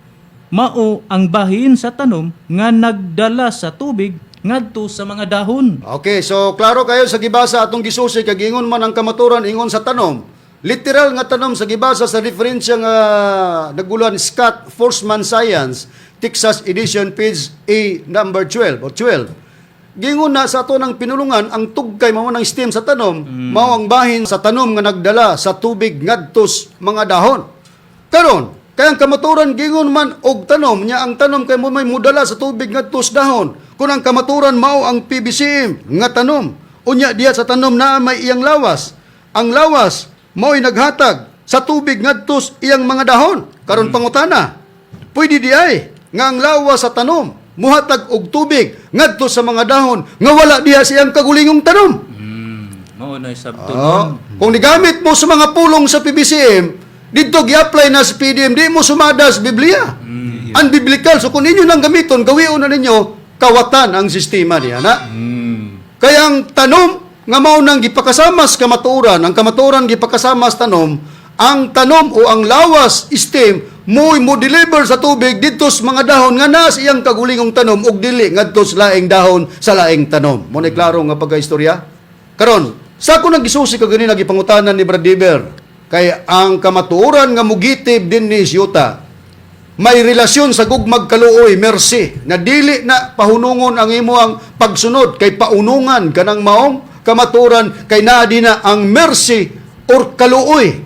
mao ang bahin sa tanom nga nagdala sa tubig ngadto sa mga dahon. Okay, so klaro kayo sa gibasa atong gisusi kag ingon man ang kamaturan ingon sa tanom. literal nga tanom sa gibasa sa referensya nga naguluhan Scott Forsman Science, Texas edition, page A number 12 or 12. Gingon na sa ato ng pinulungan, ang tugkay mao ng stem sa tanom, mao ang bahin sa tanom nga nagdala sa tubig ngadtos mga dahon. Karon, kaya ang kamaturan gingon man og tanom nya, ang tanom kay mo may mudala sa tubig ngadtos dahon. Kung ang kamaturan mao ang PBCM nga tanom, unya diya sa tanom na may iyang lawas. Ang lawas mao'y naghatag sa tubig ngadtos iyang mga dahon. Karon pangutana, pwede di ay nga ang lawas sa tanom muhatag og tubig ngadto sa mga dahon nga wala diha siyang kagulingong tanom. Mao na sabton. Kung nigamit mo sa mga pulong sa PBCM, dito gi-apply na sa PDM, di mo sumada sa Biblia. Unbiblical. So kung inyo nang gamiton, gawion na ninyo, kawatan ang sistema niya na. Kaya ang tanom nga mao nang gipakasama sa kamaturan, ang kamaturan gipakasama sa tanom, ang tanom o ang lawas stem mo deliver sa tubig dito sa mga dahon nga nas iyang kagulingong tanom ug dili ngadto sa laing dahon sa laing tanom. Mo ni klaro nga pagkaistorya. Karon, sa ako nang gisusi ka gani nagipangutanan ni Brad Diver, kay ang kamatuoran nga mugitib din ni Siyota may relasyon sa gugmag kaluoy, mercy, na dili na pahunungon ang imo ang pagsunod kay paunungan kanang maong kamatuoran kay naa di na ang mercy or kaluoy.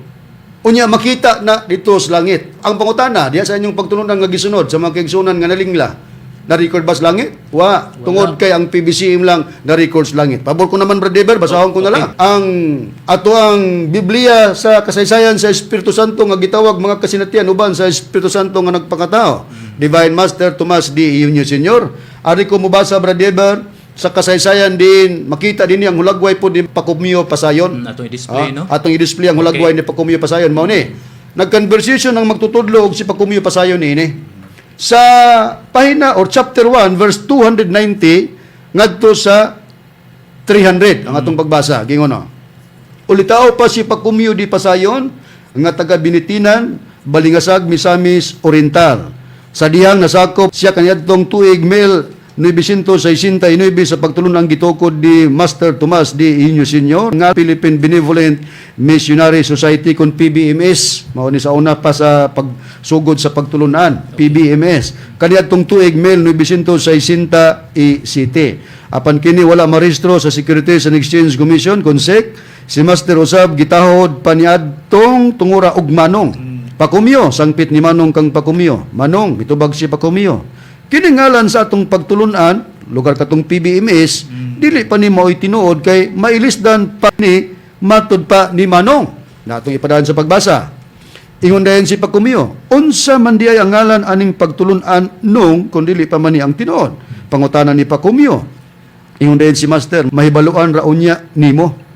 Unya makita na dito sa langit. Ang pangutana diya sa inyong pagtulunan nga gisunod sa mga kaigsunan nga nalingla. Na-record ba sa langit? Wa. Tungod kay ang PBCM lang na-record sa langit. Pabor ko naman, Brad Deber, basahon ko na lang. Ang ato ang Biblia sa kasaysayan sa Espiritu Santo nga gitawag mga kasinatian uban sa Espiritu Santo nga nagpakatao. Divine Master Tomas D. Iunyo Sr. Ari ko mubasa, Brad Deber, sa kasaysayan din, makita din ang hulagway po ni Pacomio Pasayon. Atong i-display, no? Atong i-display ang hulagway ni Pacomio Pasayon. Mao ni. Nag-conversation ang magtutudlo og si Pacomio Pasayon ni. Sa pahina or chapter 1 verse 290 ngadto sa 300 ang atong pagbasa. Gingono. Ulitao pa si Pacomio di Pasayon nga taga Binitinan, Balingasag, Misamis Oriental. Sa dihang nasakop siya kaniadtong tuig 1969 sa pagtulon ang gitukod ni Master Tomas D. Iunyo Sr. nga Philippine Benevolent Missionary Society kon PBMS. Mao ni sa una pa sa pagsugod sa pagtulunan, PBMS. Kaniadtong tuig 1967 apan kini wala marehistro sa Securities and Exchange Commission kon SEC. Si Master usab gitahod paniadtong tungura og Manong. Pacomio, sangpit ni Manong kang Pacomio. Manong, mitubag si Pacomio. Kiningalan sa atong pagtulunan, lugar katong PBMS, dili pa ni mao'y tinuod kay mailisdan pa ni matud pa ni Manong. Na atong ipadaan sa pagbasa. Ingon dayon si Pacomio, unsa man diay ang ngalan aning pagtulunan nung kung dili pa man ni ang tinuod. Pangutanan ni Pacomio. Ingon dayon si Master, mahibaluan ra unya nimo.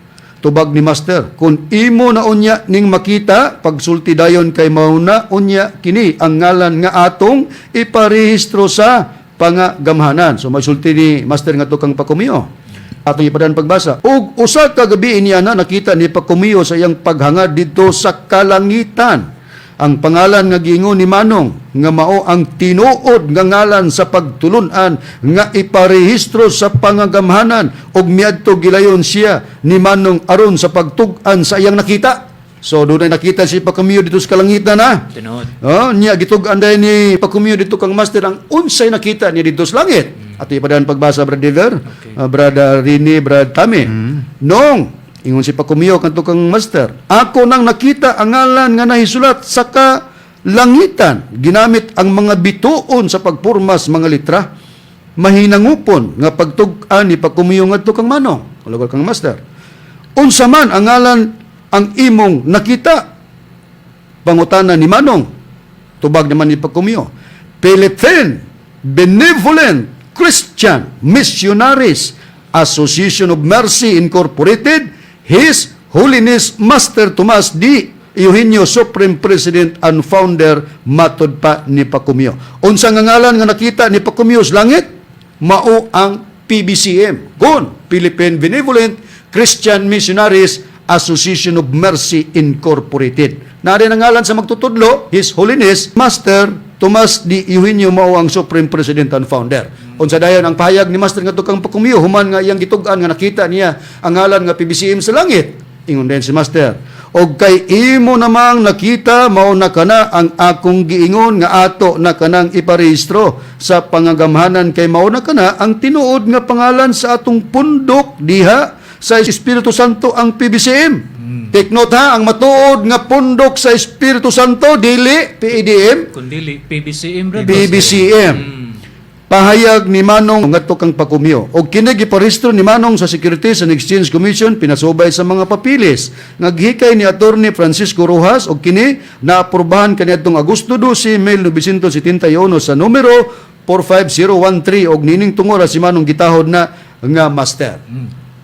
Tubag ni Master, kung imo na unya ning makita, pagsulti dayon kay mauna unya kini ang ngalan nga atong iparehistro sa pangagamhanan. So masulti ni Master nga to kang Pacomio. Atong ipadaan pagbasa. Ug usa ka gabi niya na nakita ni Pacomio sa iyang paghangad dito sa kalangitan. Ang pangalan nga giingon ni Manong nga mao ang tinuod nga ngalan sa pagtulunan nga iparehistro sa pangagamhanan ug miadto gilayon siya ni Manong aron sa pagtug-an sa iyang nakita. So doon ay nakita si Pacomio dito sa kalangitan na. Tinuod. Niya gitug-an dayon ni Pacomio dito kang Master ang unsay nakita niya dito sa langit. At ipadaan pagbasa, Brad Dever, Brad Rini, Brad Tami. Nung ingon si Pacomio kanto kang Master, ako nang nakita ang ngalan nga nahisulat sa kalangitan, ginamit ang mga bituon sa pagpormas mga litra, mahinangupon nga pagtug-an ni Pacomio ngadto kang Manong, lugar kang Master. Unsa man ang ngalan ang imong nakita? Pangutana ni Manong, tubag naman ni Pacomio, Philippine Benevolent Christian Missionaries Association of Mercy Incorporated, His Holiness Master Tomas D. Eugenio, Supreme President and Founder, matod pa ni Pacomio. Unsa nga ngalan nga nakita ni Pacomio sa langit? Mao ang PBCM, Philippine Benevolent Christian Missionaries Association of Mercy Incorporated. Narin ang ngalan sa magtutudlo, His Holiness Master Tomas D. Eugenio, mao ang Supreme President and Founder. Unsa dayon ang pahayag ni Master ngadto kang Pacomio human nga iyang gitug-an nga nakita niya ang ngalan nga PBCM sa langit. Ingon din si Master, og kay imo namang nakita mao na kana ang akong giingon nga ato na kanang iparehistro sa pangagamhanan kay mao na kana ang tinuod nga pangalan sa atong pundok diha sa Espiritu Santo ang PBCM. Take note ha, ang matuod nga pundok sa Espiritu Santo dili PEDM, Kundili, PBCM, brother. PBCM. Pahayag ni Manong ngadto kang pakumyo og kini giparehistro ni Manong sa Securities and Exchange Commission pinasubay sa mga papilis naghikay ni Attorney Francisco Rojas og kini naaprubahan kaniadtong Agosto 12, 1971 sa numero 45013 og nining tungod si Manong gitahod na nga master.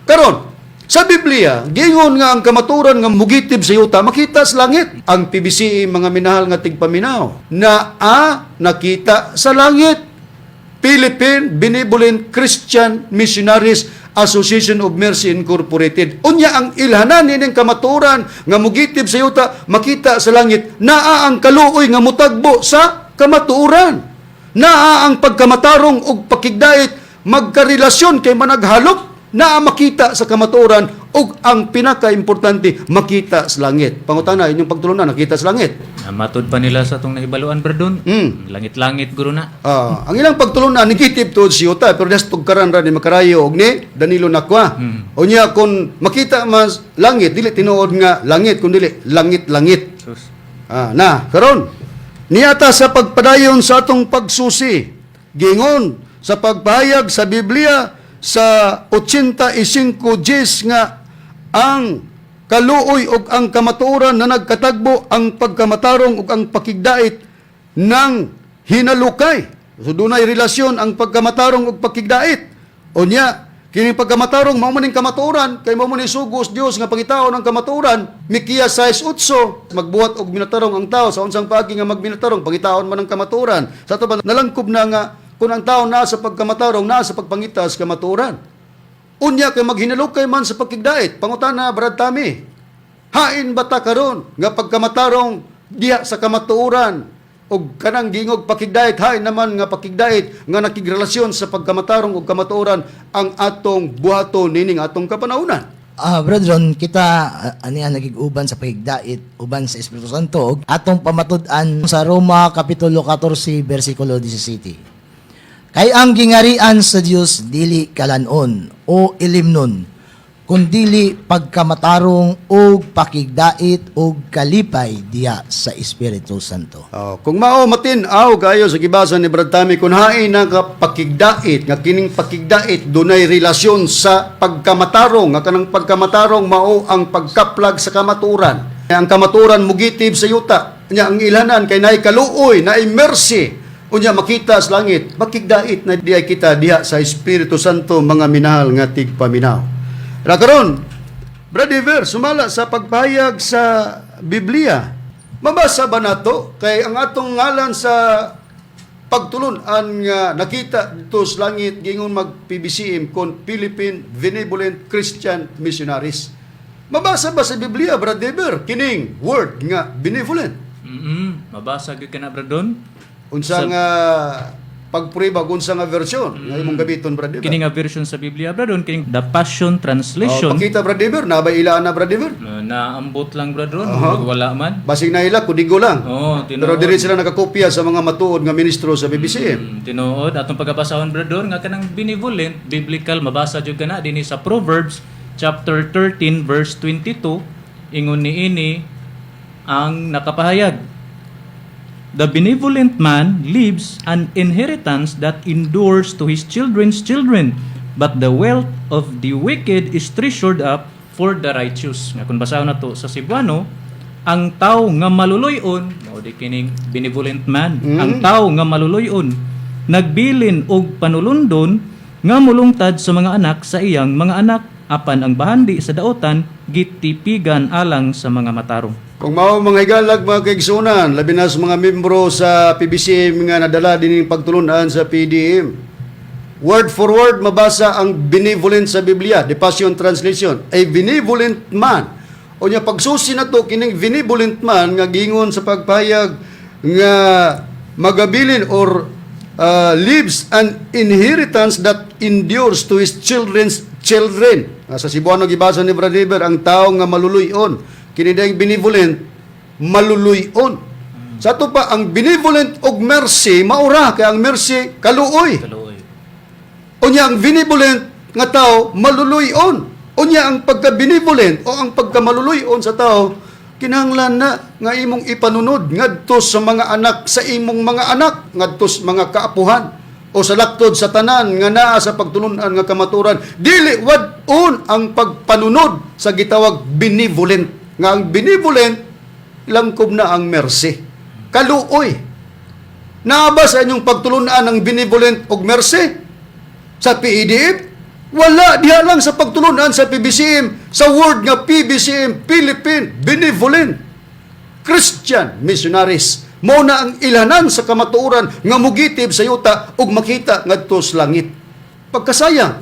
Karon sa Biblia, gingon nga ang kamaturan nga mugitib sa yuta, makita sa langit. Ang PBC, mga minahal nga tigpaminaw, na nakita sa langit. Philippine Benevolent Christian Missionaries Association of Mercy Incorporated. Unya ang ilhanan nining kamaturan nga mugitib sa yuta, makita sa langit, naa ang kaluoy nga mutagbo sa kamaturan. Naa ang pagkamatarong og pakigdait magkarelasyon kay managhalop na makita sa kamatuoran ug ang pinaka-importante makita sa langit. Pangutana inyong pagtulunan nakita sa langit. Matod pa nila sa itong naibaluan, brother. Langit-langit, guro na. Ang ilang pagtulunan negative to si Yuta pero des tugkaran ra ni Makarayo og ni Danilo Nakwa. Unya kun makita mas langit dili tinuod nga langit kun dili langit-langit. Sus. Karon niyata sa pagpadayon sa atong pagsusi gingon sa pagpahayag sa Biblia sa 85 Gs nga ang kaluoy ug ang kamatuoran na nagkatagbo ang pagkamatarong ug ang pakigdait ng hinalukay. So dunay relasyon ang pagkamatarong ug pakigdait. Unya kining pagkamatarong mao maning kamatuoran kay mao man sugos Dios nga pangitaon ang kamatuoran. Mikia 6:8 magbuhat og minatarong ang tao sa unsang paagi nga magminatarong pangitaon man ang kamatuoran. Sa to nalangkob na nga kung ang tao na sa pagkamatarong, na sa pagpangita sa kamatuoran. Unya kay maghinalukay man sa pagkigdait. Pangutana, Brad Tami, hain bata karon nga pagkamatarong diha sa kamatuoran o kanang gingog pakigdait, hain naman nga pakigdait nga nakigrelasyon sa pagkamatarong o kamatuoran ang atong buhaton nining atong kapanahunan. Brother Ron, kita aniya nagig-uban sa pahigdait, uban sa Espiritu Santo, ug atong pamatud-an sa Roma Kapitulo 14, versikulo 17. Kay ang gingarian sa Dios dili kalanon o ilimnon, kundili pagkamatarong o pakigdait o kalipay diya sa Espiritu Santo. Kung mao matin-aw kayo sa gibasa ni Brad Tami kung hain nga pakigdait nga kining pakigdait dunay relasyon sa pagkamatarong nga kanang pagkamatarong mao ang pagkaplag sa kamaturan. Ang kamaturan mugitib sa yuta. Nya ang ilhanan kay naay kaluoy, naay mercy. Unya makita sa langit, makigdait na diay kita diha sa Espiritu Santo mga minahal nga tigpaminaw. Ra karon, Brother Ver, sumala sa pagpahayag sa Biblia. Mabasa ba nato kay ang atong ngalan sa pagtulunan nga nakita dito sa langit gingon mag-PBCM kon Philippine Benevolent Christian Missionaries. Mabasa ba sa Biblia, Brother Ver, kining word nga benevolent? Mabasa gyud kana, brother. Unsa nga pagpuriba unsa nga version nga imong gabiton Brad Dever? Kini nga version sa Biblia, brother, kining The Passion Translation. Pakita Brad Dever, nabay ilaan na Brad Dever? Naambot lang, brother, wala man. Basig na ila kudigo lang. Pero diri sila nakakopya sa mga matuod nga ministro sa BBC. Tinuod atong pagkabasahon, brother, nga kanang benevolent biblical mabasa jud kana dinhi sa Proverbs chapter 13 verse 22 ingon niini ang nakapahayag. The benevolent man leaves an inheritance that endures to his children's children, but the wealth of the wicked is treasured up for the righteous. Nga kung basahon na to sa Cebuano, ang tao nga maluluyon, mao di kining benevolent man, ang tao nga maluluyon, nagbilin og panulundon nga mulungtad sa mga anak sa iyang mga anak, apan ang bahandi sa daotan gitipigan alang sa mga matarong. Kung mao mga higalag mga kaigsunan, labi na sa mga membro sa PBCM nga nadala dining pagtulunan sa PDM. Word for word mabasa ang benevolent sa Biblia, The Passion Translation. A benevolent man. O niya pagsusi na to kining benevolent man nga gingon sa pagpayag nga magabilin or leaves an inheritance that endures to his children's children. Sa Cebuano gibasa ni Brad Dever, ang tao nga maluluyon kini dayang benevolent maluluyon. Sa to pa ang benevolent og mercy maura kay ang mercy kaluoy. Kaluoy. Unya ang benevolent nga tao maluluyon. Unya ang pagka-benevolent o ang pagka-maluluyon sa tao kinahanglan na nga imong ipanunod ngadto sa mga anak sa imong mga anak ngadto sa mga kaapuhan o sa laktod sa tanan nga naa sa pagtulunan nga kamaturan dili wad-on ang pagpanunod sa gitawag benevolent nga ang benevolent langkob na ang mercy kaluoy. Naa ba sa inyong pagtulunan ng benevolent og mercy sa PEDF? Wala diha lang sa pagtulunan sa PBCM, sa word nga PBCM, Philippine Benevolent Christian Missionaries. Mao na ang ilanan sa kamatuoran nga mugitib sa yuta ug makita ngadto sa langit. Pagkasayang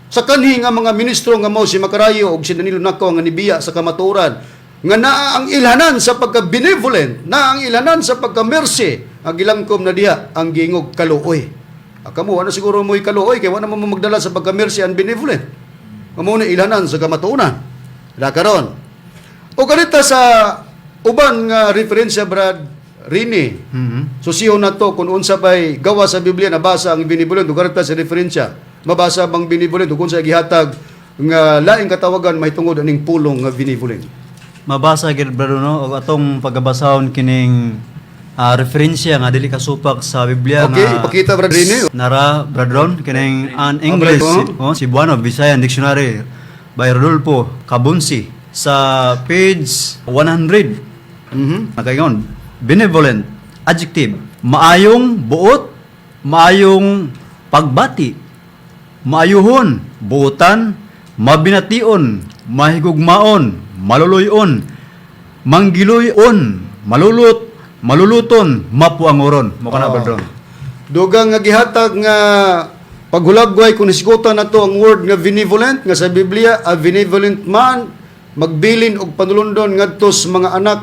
sa kanhi nga mga ministro nga mao si Macarayo ug si Danilo Nakaw nga nibiya sa kamatuoran nga naa ang ilanan sa pagka-benevolent, naa ang ilanan sa pagka-mercy, ang ilangkom na diha ang gingog kaluoy. Kamo, ano siguro mo'y kaluoy, kaya wala mo magdala sa pagka-mercy and benevolent. Kamo na ilanan sa kamatuunan. Karon. O kanita sa uban nga referensya, Brad Rini, susiyo na to kung unsa ba'y gawa sa Biblia nabasa ang benevolent, o kanita sa referensya, mabasa bang benevolent, o kung sa gihatag nga laing katawagan may tungod aning pulong nga benevolent. Mabasa gid brother no og atong pagabasahon kining referensya nga dili kasupak sa Biblia Okay, nga ipakita, Brad Rini. nara bradron kining an English Cebuano Visayan Dictionary by Rodolfo Cabunsi sa page 100. Nakaingon, benevolent adjective, maayong buot, maayong pagbati, maayuhon, buotan, mabination, mahigugmaon, maluluyon, manggiluyon, maluluton, mapuangoron. Mo kana bradron. Dugang nga gihatag nga paghulagway kung nisigutan na to ang word nga benevolent nga sa Biblia, a benevolent man magbilin og panulundon ngadto sa mga anak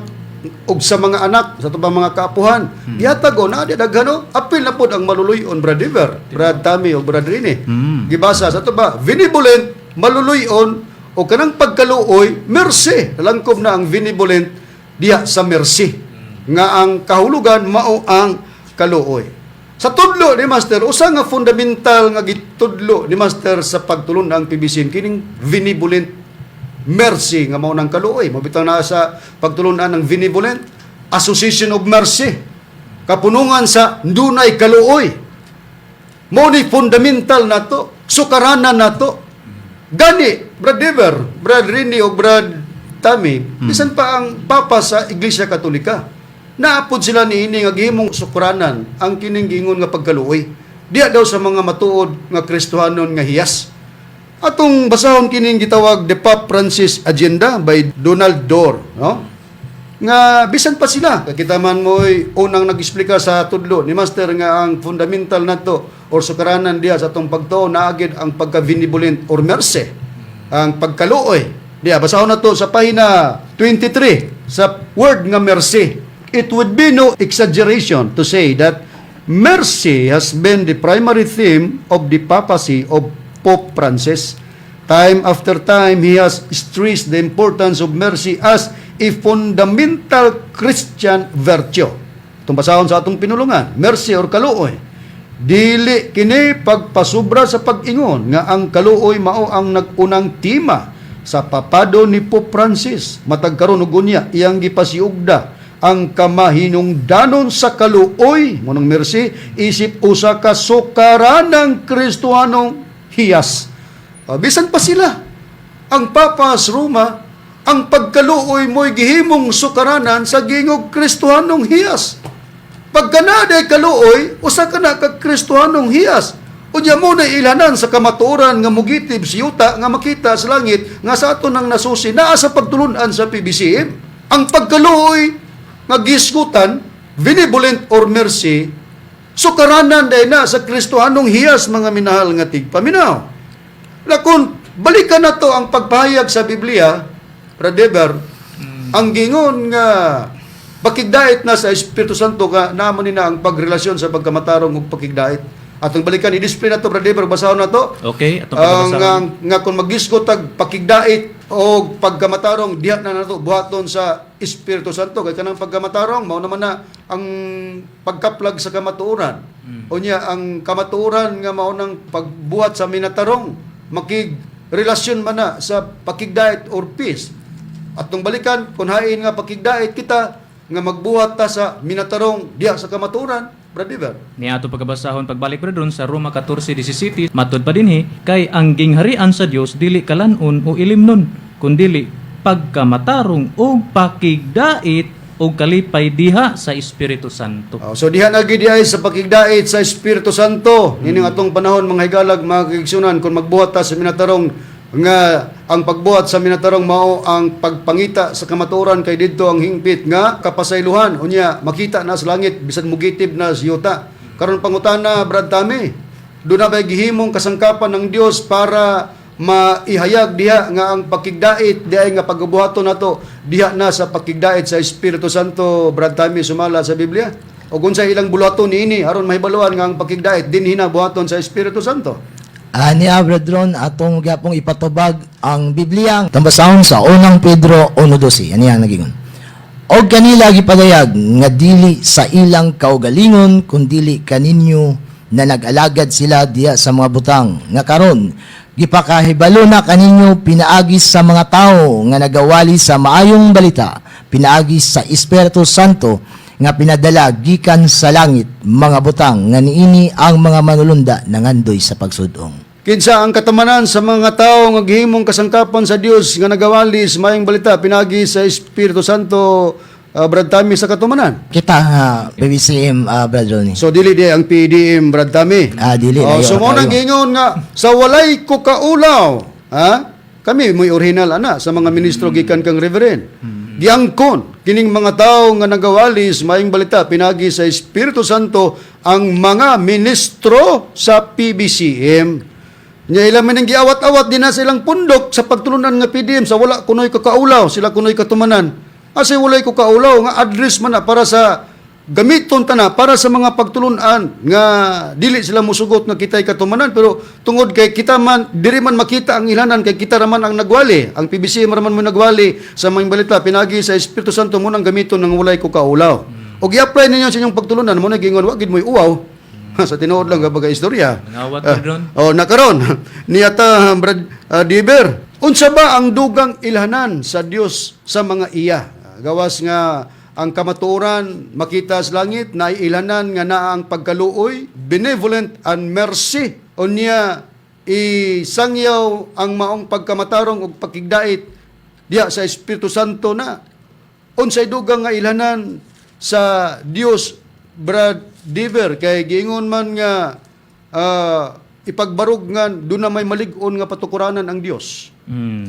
og sa mga anak sa tubang mga kaapuhan. Gihatag o na di daghano apil na pod ang maluluyon, Brad Diver, Brad Tami o Brad Rini. Gibasa sa tuba benevolent maluluyon o kanang pagkaluoy mercy. Langkob na ang benevolent diha sa mercy nga ang kahulugan mao ang kaluoy. Sa tudlo ni Master, usa nga fundamental nga gitudlo ni Master sa pagtulon ang PBC kining benevolent mercy nga mao nang kaluoy. Mabitaw na sa pagtulunan ng benevolent association of mercy. Kapunungan sa dunay kaluoy. Mao ni fundamental nato, sukaranan nato. Gani, Brad Dever, Brad Rini o Brad Tami, bisan pa ang papa sa Iglesia Katolika. Naapod sila ni ini nga gihimong sukuranan ang kining gingon nga pagkaluoy. Diya daw sa mga matuod nga Kristohanon nga hiyas. Atong basahon kining gitawag The Pope Francis Agenda by Donald Dorr, no? Nga bisan pa sila kakita man mo'y unang nag-explika sa tudlo ni Master nga ang fundamental nato or sukaranan diya sa atong pagtuo naagid ang pagka-benevolent or mercy, ang pagkaluoy. Diya basahon nato sa pahina 23 sa word nga mercy. It would be no exaggeration to say that mercy has been the primary theme of the papacy of Pope Francis. Time after time, he has stressed the importance of mercy as a fundamental Christian virtue. Itong basahon sa atong pinulungan, mercy or kaluoy. Dili kini pagpasubra sa pag-ingon nga ang kaluoy mao ang nag-unang tema sa papado ni Pope Francis. Matag karon ug unya iyang gipasiugda ang kamahinungdanon sa kaluoy monong mercy isip usa ka sukaranang Kristohanong hiyas. Bisan pa sila ang Papas Roma ang pagkaluoy mo'y gihimong sukaranan sa gingog Kristohanong hiyas. Pagka na day kaluoy usa ka na ka Kristohanong hiyas. Unya mo na ilanan sa kamatuoran nga mugitib siyuta nga makita sa langit nga sa aton nang nasusi naa sa pagtulunan sa PBCM. Ang pagkaluoy nga gisgutan, benevolent or mercy, sukaranan day na sa Kristohanong hiyas mga minahal nga tigpaminaw. Lakon, balikan na to ang pagpahayag sa Biblia, Radeber, ang gingon nga pakigdait na sa Espiritu Santo ka naman na ang pagrelasyon sa pagkamatarong ug pakigdait. Atong balikan i-display na to, Brad Dever, basahon na to. Okay, atong nga, pagbabasahan. nga kung magisgot tag pakigdait o pagkamatarong diha na nato buhaton sa Espiritu Santo kay kanang pagkamatarong mao naman na ang pagkaplag sa kamatuoran. Unya ang kamatuoran nga mao nang pagbuhat sa minatarong makig relasyon man na sa pakigdait or peace. Atong balikan kung hain nga pakigdait kita nga magbuhat ta sa minatarong diha sa kamatuoran, Brad Dever. Ni ato pagkabasahon pagbalik pa doon sa Roma 14:17 matud pa dinhi kay ang gingharian sa Dios dili kalanon o ilimnon kundili pagkamatarong o pakigdait o kalipay diha sa Espiritu Santo. So diha na gid ay sa pakigdait sa Espiritu Santo. Nining atong panahon mga higalag mga kaigsunan kung magbuhat ta sa minatarong nga ang pagbuhat sa minatarong mao ang pagpangita sa kamatuoran kay didto ang hingpit nga kapasaylohan unya makita na sa langit bisan mugitib na sa yuta. Karon pangutana Brad Tami, do na bay gihimong kasangkapan ng Dios para maihayag diha nga ang pakigdait diha nga pagbuhaton nato diha na sa pakigdait sa Espiritu Santo, Brad Tami, sumala sa Biblia? O kung sa ilang bulaton niini aron mahibaluan nga ang pakigdait din hinabuhaton sa Espiritu Santo. Niya, Bradron, atong gyapong ipatubag ang Biblia. Tambasahon sa unang Pedro 1:12. Ano yan nagingon? Og kanila gipadayag nga dili sa ilang kaugalingon kundili kaninyo na nag-alagad sila diya sa mga butang nga karon gipakahibalo na kaninyo pinaagis sa mga tao nga nagawali sa maayong balita, pinaagis sa Espiritu Santo nga pinadala gikan sa langit, mga butang nga niini ang mga manulunda nangandoy sa pagsudong. Kinsa ang katamanan sa mga tao nga gihimong kasangkapan sa Dios nga nagawali sa maayong balita pinagi sa Espiritu Santo, Brad Tami, sa katumanan. Kita PBCM, Bradron. So dili di ang PDM, Brad Tami. Dili. So mo nang gingon nga sa walay ko kaulaw, ha? Kami mo'y original ana sa mga ministro gikan kang reverend. Giangkon kining mga tao nga nagawali sa maayong balita pinagi sa Espiritu Santo ang mga ministro sa PBCM. Nya ila man ang giawat-awat din na sa ilang pundok sa pagtulunan nga PDM sa wala kunoy kakaulaw, sila kunoy katumanan. Asay walay ko kaulaw nga address man na para sa gamiton ta na para sa mga pagtulunan nga dili sila musugot nga kitay katumanan pero tungod kay kita man diri man makita ang ilanan kay kita raman ang nagwali, ang PBCM raman mo nagwali sa mga balita pinagi sa Espiritu Santo mo nang gamiton ng walay ko kaulaw. Og i-apply ninyo sa inyong pagtulunan mo na gingon wa gid mo'y uwaw. Sa tinuod lang kapag istorya. Nangawat Bradron. Nakaron. Niyata, Brad Dever. Unsa ba ang dugang ilhanan sa Dios sa mga iya? Gawas nga ang kamatuoran makita sa langit na ilhanan nga naa ang pagkaluoy, benevolent and mercy. Unya isangyaw ang maong pagkamatarong ug pakigdait diha sa Espiritu Santo na. Unsay dugang nga ilhanan sa Dios, Brad Dever, kay giingon man nga ipagbarog nga doon na may malig-on nga patukuranan ang Dios.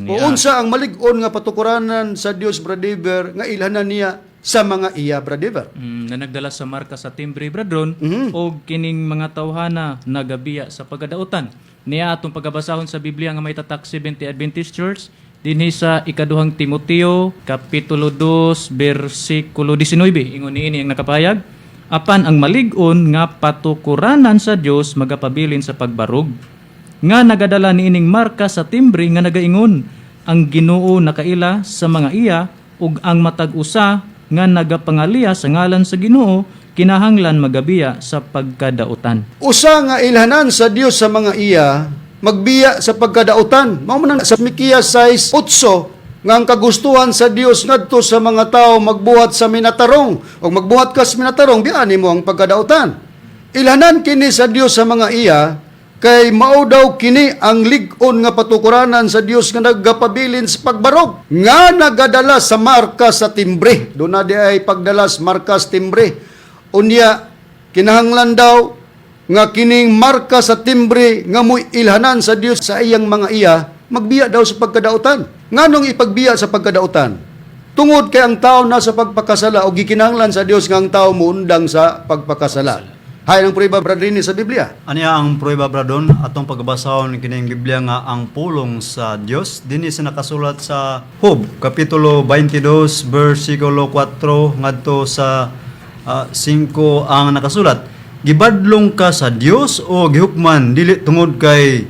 O unsa ang malig-on nga patukuranan sa Dios, Brad Dever, nga ilhanan niya sa mga iya, Brad Dever. Na nagdala sa marka sa timbre, Bradron, o kining mga tawhana nagabiya sa pagkadautan. Niya atong pagabasahon sa Biblia nga may tatak 70 Adventist Church, dinhi sa ikaduhang Timoteo, Kapitulo 2, versikulo 19. Ingon niini ang nakapayag. Apan ang malig-on nga patukuranan sa Dios magapabilin sa pagbarog. Nga nagadala niining marka sa timbre nga nagaingon, ang Ginoo nakaila sa mga iya ug ang matag usa nga nagapangaliya sa ngalan sa Ginoo kinahanglan magabiya sa pagkadautan. Usa nga ilhanan sa Dios sa mga iya magbiya sa pagkadautan. Mao man sa Mikia 6:8 nga ang kagustuhan sa Dios ngadto sa mga tao magbuhat sa minatarong o magbuhat ka sa minatarong biani mo ang pagkadautan. Ilhanan kini sa Dios sa mga iya kay mao daw kini ang lig-on nga patukuranan sa Dios nga nagapabilin sa pagbarog nga nagadala sa marka sa timbre. Doon na di ay pagdala sa marka sa timbre. Unya kinahanglan daw nga kining marka sa timbre nga mo'y ilhanan sa Dios sa iyang mga iya magbiya daw sa pagkadautan. Nganong ipagbiya sa pagkadautan? Tungod kay ang tao nasa pagpakasala o gikinahanglan sa Dios nga ang tao muundang sa pagpakasala. Hay ang prueba, Brad Rini, sa Biblia. Aniya ang prueba, Bradon, atong pagbasahon kining Biblia nga ang pulong sa Dios dinhi sa nakasulat sa Job kapitulo 22 bersikulo 4 ngadto sa 5 ang nakasulat. gibadlong ka sa Dios o gihukman dili tungod kay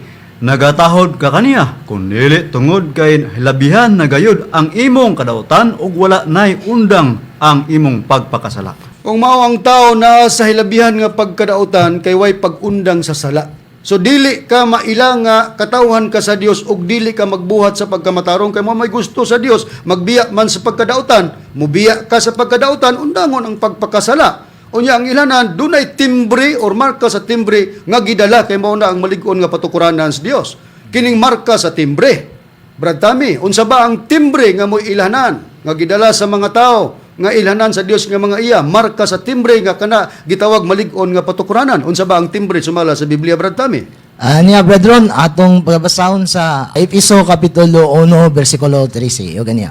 nagatahod ka kaniya, kun dili tungod kay hilabihan na gayud ang imong kadautan ug wala nay undang ang imong pagpakasala. Kung mao ang tao na sa hilabihan nga pagkadautan kay way pag-undang sa sala. So dili ka mailang nga katawhan ka sa Dios ug dili ka magbuhat sa pagkamatarong kay mo may gusto sa Dios, magbiya man sa pagkadautan, mubiya ka sa pagkadautan, undangon ang pagpakasala. Unya ang ilanan dunay timbre or marka sa timbre nga gidala kay mao na ang malig-on nga patukuranan sa Dios. Kining marka sa timbre. Brad Tami, unsa ba ang timbre nga mo'y ilanan nga gidala sa mga tao nga ilanan sa Dios nga mga iya, marka sa timbre nga kana gitawag malig-on nga patukuranan. Unsa ba ang timbre sumala sa Biblia, Brad Tami? Niya, brethren, atong pagbasahon sa Efeso Kapitulo 1, versikulo 13. O ganiya.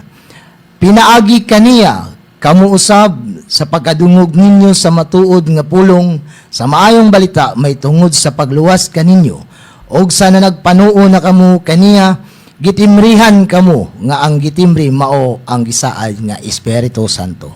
Pinaagi kaniya, kamu usab sa pagkadungog ninyo sa matuod nga pulong, sa maayong balita, may tungod sa pagluwas kaninyo. Og sa nagpanuo na kamo kaniya, gitimrihan kamo, nga ang gitimri mao ang gisaad nga Espiritu Santo.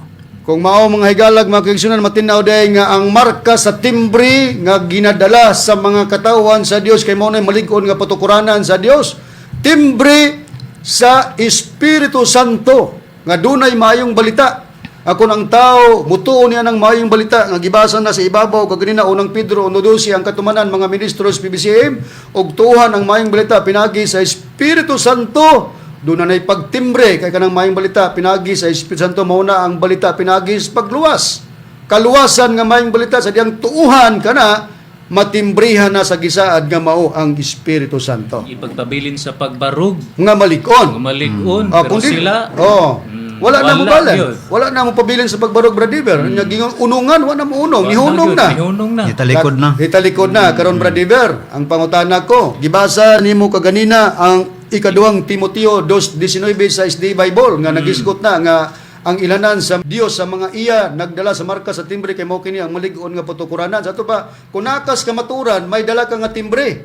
Kung mao mga higalag, mga kaigsunan, matinaw day nga ang marka sa timbre nga ginadala sa mga katawhan sa Dios kay mao na malig-on nga patukuranan sa Dios, timbre sa Espiritu Santo nga dunay maayong balita. Ako ang tao, mutuon niya ng maayong balita nga gibasa na sa ibabaw kaganina unang Pedro 1:12 ang katumanan mga ministros PBCM og tuhan ang maayong balita pinagi sa Espiritu Santo. Doon na pagtimbre kay kanang maayong balita pinagi sa Espiritu Santo mao na ang balita pinagi sa pagluwas. Kaluwasan nga maayong balita sa diyang tuuhan kana matimbrihan na sa gisaad nga mao ang Espiritu Santo. Ipagpabilin sa pagbarug, Nga malig-on. gumalig-on, Ah, pero kung di- sila, wala na mo wala balan. yun. Wala na mo pabilin sa pagbarog, Bradiver. Gingang unungan, wala na mo unong. Nihunong na. Nihunong na. Italikod na. Italikod na. Karon Bradiver, ang pangutana ko, gibasa nimo kaganina ang ikaduhang Timoteo 2:19 sa SD Bible nga nagisgot na nga ang ilanan sa Dios sa mga iya nagdala sa marka sa timbre kay mao kini ang malig-on nga patukuranan. Sa ato ba, kung nakas ka maturan, may dala ka nga timbre.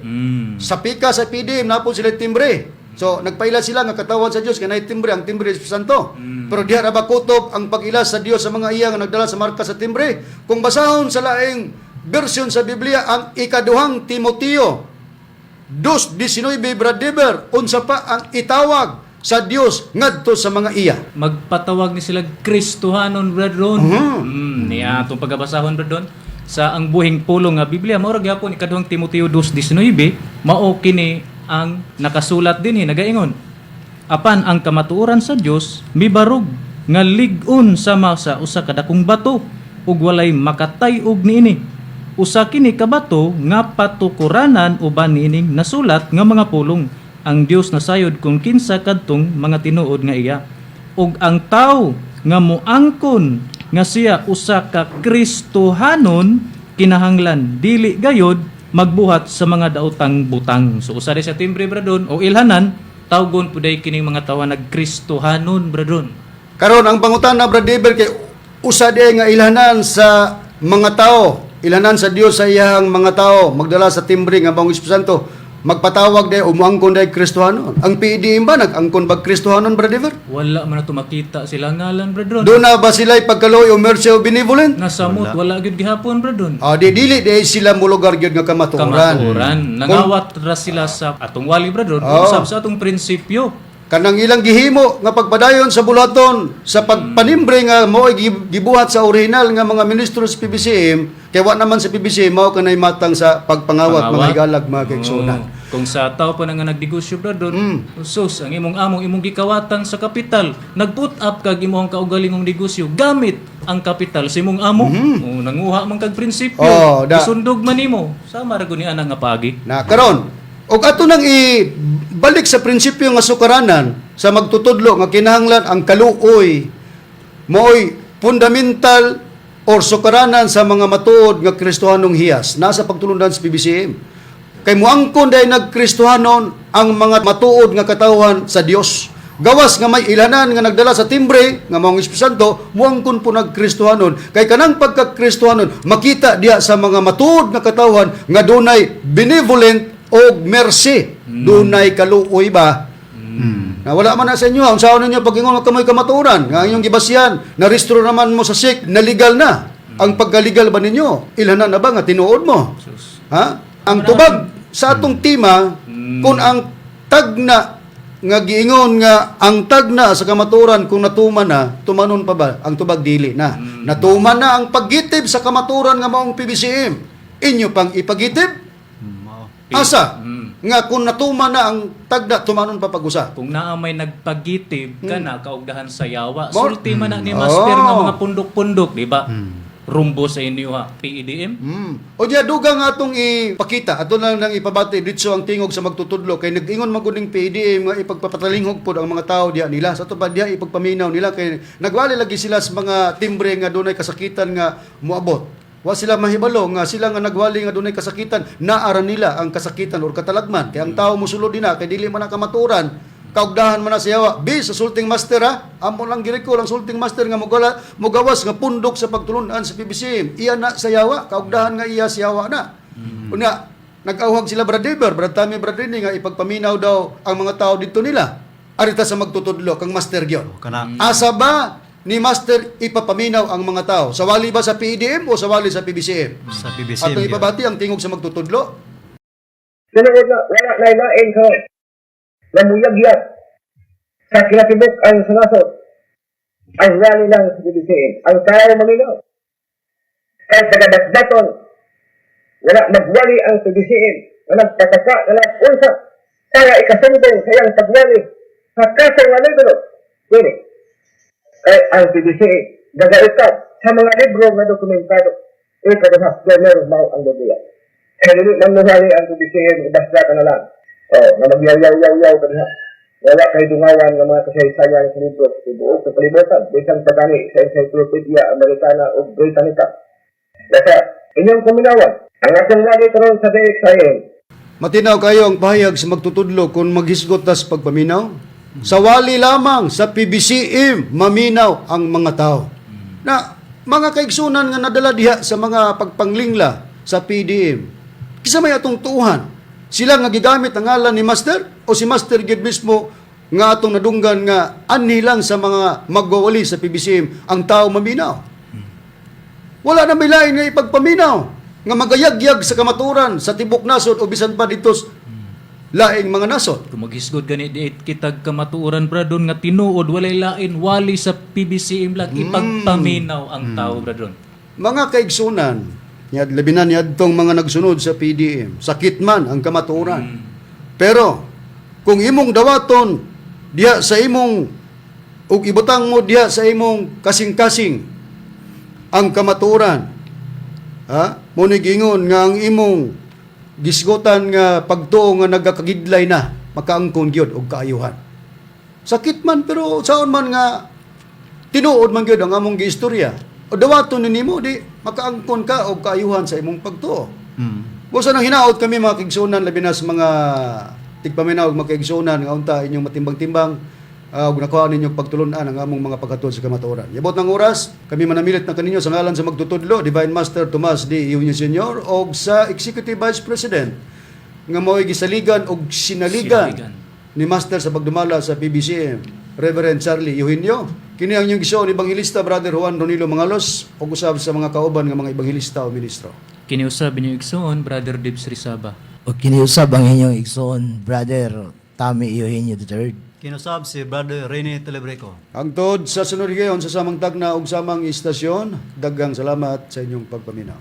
Sa pika sa PDM napon sila timbre. So nagpaila sila nga katawan sa Dios kanay timbre ang timbre sa Santo. Pero diha ra ba kutob ang pag-ila sa Dios sa mga iya nga nagdala sa marka sa timbre. Kung basahon sa laing version sa Biblia ang ikaduhang Timoteo 2:19 Bradiver, unsa pa ang itawag sa Dios ngadto sa mga iya. Magpatawag ni sila Kristohanon, brethren. Niya itong pagabasahon, brethren. Sa ang buhing pulong nga Biblia, mao ra gyapon ikaduhang Timoteo 2:19, mao kini ang nakasulat dinhi nagaingon. Apan ang kamatuoran sa Dios mibarog nga lig-on sama sa usa ka dakong bato ug walay makatay og niini. Usa kini ka bato nga patukuranan uban niining nasulat nga mga pulong. Ang Dios nasayod kung kinsa kadtong mga tinuod nga iya. Ug ang tawo nga moangkon nga siya usa ka Kristohanon kinahanglan dili gayod magbuhat sa mga daotang butang. So usa sa timbre, bradon, o ilhanan tawgon puday kining mga tawa nagkristohanon, bradon. Karon ang pangutana Bradiver kay usa di nga ilhanan sa mga tao, ilhanan sa Dios sa iyang mga tao magdala sa timbre nga bang Espiritu Santo. Magpatawag day umuangkon day Kristohanon. Ang PDM ba nag-angkon ba Kristohanon, Bradiver? Wala man na tumakita sila ngalan, bradon. Doon na ba sila'y pagkaloy o mercy o benevolent? Nasamot wala gyud gihapon, bradon. Di dili di sila mulugar gyud nga kamaturan. Kamaturan. Nangawat ra sila sa atong wali, bradon. Usab sa atong prinsipyo. Kanang ilang gihimo nga pagpadayon sa bulaton sa pagpanimbre nga mao gibuhat sa original nga mga ministro sa PBCM kay wa naman sa PBCM mao kanay matang sa pagpangawat mga higalag mga kaigsunan. Kung sa tao pa nga nagdegosyo, bradon, sus, ang imong among imong gikawatan sa kapital, nag-put up kag imong kaugalingong negosyo gamit ang kapital sa imong amo. Nanguha man kag prinsipyo. Isundog man nimo. Sama ra guni ana nga pagi. Na karon og ato nang ibalik sa prinsipyo nga sukaranan sa magtutudlo nga kinahanglan ang kaluoy mo'y fundamental or sukaranan sa mga matuod nga Kristohanong hiyas nasa pagtulundan sa PBCM. Kay muangkon day nagkristohanon ang mga matuod nga katawhan sa Dios. Gawas nga may ilanan nga nagdala sa timbre nga mga Espiritu Santo, muangkon po nagkristohanon. Kay kanang pagkakristohanon makita diha sa mga matuod nga katawhan nga dunay benevolent o mercy. Dunay kaluoy ba? Na wala man na sa inyo, ang saon ninyo pag ingon kamoy kamaturan, nga inyong gibasyan, na restro naman mo sa sick, na legal na. Ang pagkaligal ba ninyo? Ilanan na ba nga tinuod mo? Sus. Ha? Ang tubag sa atong tima, kung ang tagna nga giingon nga ang tagna sa kamaturan kung natuman na, tumanon pa ba? Ang tubag dili na. Natuman na ang paggitib sa kamaturan nga maong PBCM. Inyo pang ipagitib? Oo. Asa? Nga kung natuman na ang tagna, tumanon pa pag-usa. Kung naa may nagpagitib ka na kaugdahan sa yawa, Mor- sulti man na ni Master Oh. nga mga pundok-pundok, di ba? Rumbo sa inyo ha, PEDM. O diya, dugang atong ipakita. Ato lang nang ipabati dito ang tingog sa magtutudlo. Kay nag-ingon maguning PDM nga ipagpapatalingog po ang mga tao diya nila. Sa tupad diya, ipagpaminaw nila. Kay nagwali lagi sila sa mga timbre nga dunay kasakitan nga muabot. Wa sila mahibalo nga sila nga nagwali nga dunay kasakitan, naara nila ang kasakitan or katalagman. Kaya ang tao musulod din na, kay dili man na kamaturan, kaugdahan man na sa yawa. Bis sa sulting master ha, amo lang giriko lang sulting master nga mugawas nga pundok sa pagtulunan sa PBC. Iya na sa yawa, kaugdahan nga iya sa yawa na. Una, nag-awhag sila Brad Deber, Brad Tami, Brad Rini nga ipagpaminaw daw ang mga tao dito nila. Arita sa magtutudlo kang master gyon. Kana Asa ba ni master ipapaminaw ang mga tao? Sawali ba sa PDM o sawali sa PBCM? sa PBCM. Atong ipabati ang tingog sa magtutudlo. Sunod na, wala na ilain ko. Namuyagyat. Sa kinatibok ang sunasot. Ang rally lang sa PBCM. Ang tayo maminaw. Kahit tagadasdaton, wala nagwali ang PBCM. Walang pataka, walang unsa. Para ikasumbong sa iyang pagwali. Sa kasang nalibro. Pwede. Kaya ang PBCM, gagaitan sa mga libro na dokumentado. Ikadahas, meron mau ang dobiya. Kaya hindi manuhali ang PBCM, ibasdatan na lang. Na magyaw-yaw-yaw ka na. Wala kay dungawan ng mga kasaysayan sa libro sa tibuok sa kalibutan. Bisang pagani sa Encyclopedia Americana o Britannica. Kaya inyong kuminawan, ang atong lagi karon sa DXIM, Matinaw kayo ang pahayag sa magtutudlo kung maghisgot tas pagpaminaw. Sawali lamang sa PBCM maminaw ang mga tao. Na mga kaigsunan nga nadala diha sa mga pagpanglingla sa PDM. Kisa may atong tuuhan. Sila nga gigamit ang ngalan ni Master o si Master gid mismo nga atong nadunggan nga anhi lang sa mga magwawali sa PBCM ang tao maminaw. Wala na may lain nga ipagpaminaw nga magayagyag sa kamaturan sa tibok nasod o bisan pa dito laing mga nasod. Kung maghisgod gani di kitag kamatuoran bradon nga tinuod walay lain wali sa PBCM lang ipagpaminaw ang tao bradon. Mga kaigsunan, labi na niadtong mga nagsunod sa PDM, sakit man ang kamatuoran. Pero kung imong dawaton diha sa imong ug ibutang mo diha sa imong kasing-kasing ang kamatuoran, ha? Mo ni gingon nga ang imong gisgutan nga pagtuo nga nagakagidlay na makaangkon gyud og kaayuhan. Sakit man pero saon man nga tinuod man gyud ang among giistorya. O dawaton nimo di makaangkon ka og kaayuhan sa imong pagtuo. Busa nang hinaot kami mga kaigsunan labi na sa mga tigpaminaw og mga kaigsunan nga unta inyong matimbang-timbang ug nakuha ninyong pagtulunan ang among mga pagkatod sa kamatuoran. Yabot ng oras, kami manamilit na kaninyo sa ngalan sa magtutudlo, Divine Master Tomas D. Iunyo Sr. o sa Executive Vice President nga mo'y gisaligan o sinaligan ni Master sa pagdumala sa PBCM, Reverend Charlie Eugenio. Kini ang inyong gisoon Ebanghilista Brother Juan Ronilo Mangalos o usab sa mga kauban nga mga Ebanghilista o ministro. Kiniusab niyo igsoon Brother Dibs Rizaba. O kiniusab ang inyong igsoon, Brother Tami Eugenio III. Kinusab si Brother Rene Telebreco. Ang tod sa sunod gayon sa samang tagna ug samang istasyon, daghang salamat sa inyong pagpaminaw.